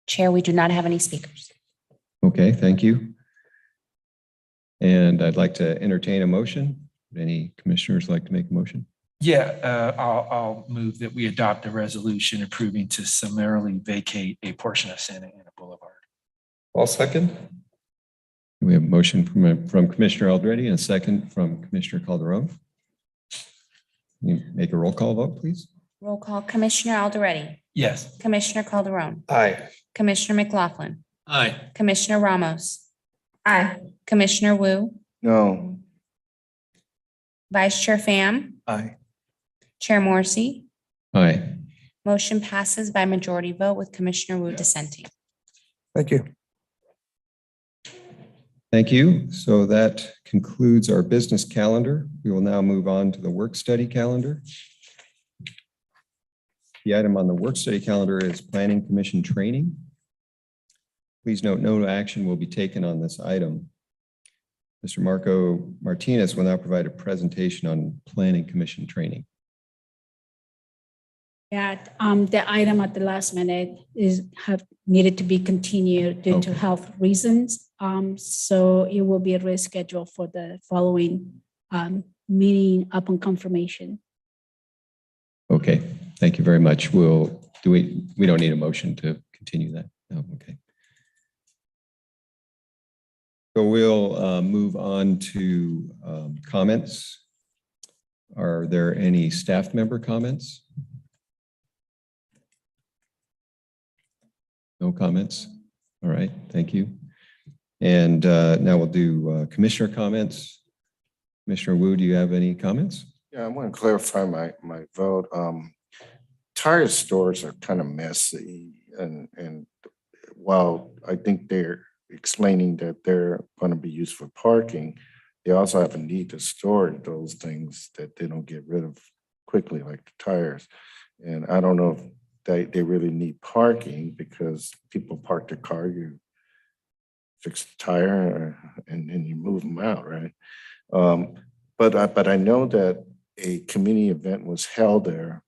Chair, we do not have any speakers. Okay, thank you. And I'd like to entertain a motion. Would any commissioners like to make a motion? Yeah, I'll move that we adopt a resolution approving to summarily vacate a portion of Santa Ana Boulevard. I'll second. We have a motion from Commissioner Alderetti and a second from Commissioner Calderon. Can you make a roll call vote, please? Roll call, Commissioner Alderetti. Yes. Commissioner Calderon. Aye. Commissioner McLaughlin. Aye. Commissioner Ramos. Aye. Commissioner Wu. No. Vice Chair Pham. Aye. Chair Morrissey. Aye. Motion passes by majority vote with Commissioner Wu dissenting. Thank you. Thank you. So that concludes our business calendar. We will now move on to the work study calendar. The item on the work study calendar is Planning Commission training. Please note, no action will be taken on this item. Mr. Marco Martinez will now provide a presentation on Planning Commission training. Yeah, the item at the last minute needed to be continued due to health reasons. So it will be rescheduled for the following meeting upon confirmation. Okay, thank you very much. We don't need a motion to continue that. No, okay. So we'll move on to comments. Are there any staff member comments? No comments? All right, thank you. And now we'll do commissioner comments. Commissioner Wu, do you have any comments? Yeah, I want to clarify my vote. Tire stores are kind of messy, and while I think they're explaining that they're going to be used for parking, they also have a need to store those things that they don't get rid of quickly, like the tires. And I don't know if they really need parking, because people park their car, you fix the tire, and then you move them out, right? But I know that a community event was held there,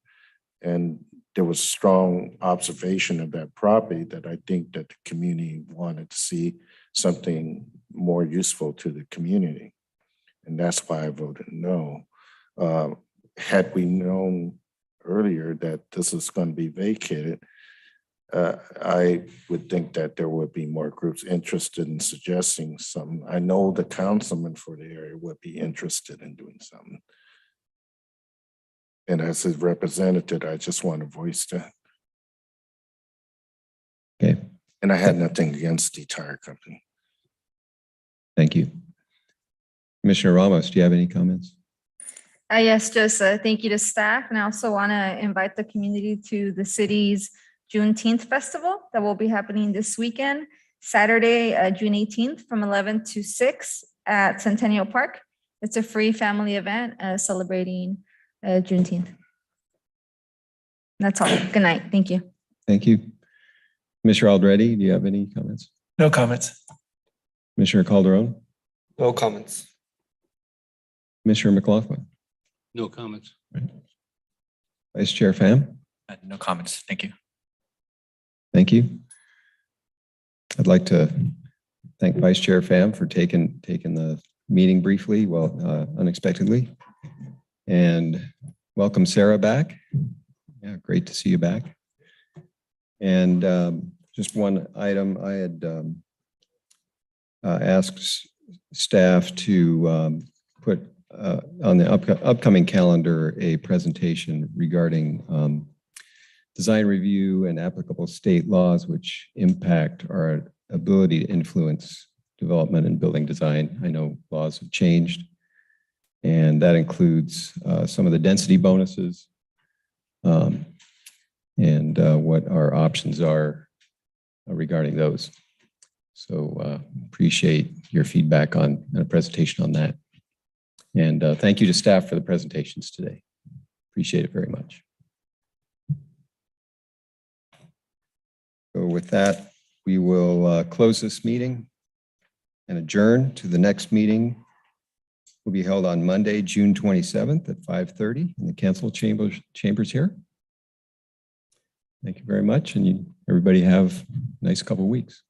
and there was strong observation of that property that I think that the community wanted to see something more useful to the community. And that's why I voted no. Had we known earlier that this is going to be vacated, I would think that there would be more groups interested in suggesting something. I know the councilman for the area would be interested in doing something. And as a representative, I just want to voice that. Okay. And I had nothing against the tire company. Thank you. Commissioner Ramos, do you have any comments? Yes, just thank you to staff. And I also want to invite the community to the city's Juneteenth festival that will be happening this weekend, Saturday, June 18th from 11 to 6 at Centennial Park. It's a free family event celebrating Juneteenth. That's all. Good night. Thank you. Thank you. Commissioner Already, do you have any comments? No comments. Commissioner Calderon? No comments. Commissioner McLaughlin? No comments. Vice Chair Pham? No comments. Thank you. Thank you. I'd like to thank Vice Chair Pham for taking the meeting briefly, unexpectedly. And welcome Sarah back. Yeah, great to see you back. And just one item, I had asked staff to put on the upcoming calendar a presentation regarding design review and applicable state laws which impact our ability to influence development and building design. I know laws have changed, and that includes some of the density bonuses and what our options are regarding those. So appreciate your feedback on a presentation on that. And thank you to staff for the presentations today. Appreciate it very much. So with that, we will close this meeting and adjourn to the next meeting. Will be held on Monday, June 27th at 5:30 in the council chambers here. Thank you very much, and everybody have a nice couple of weeks.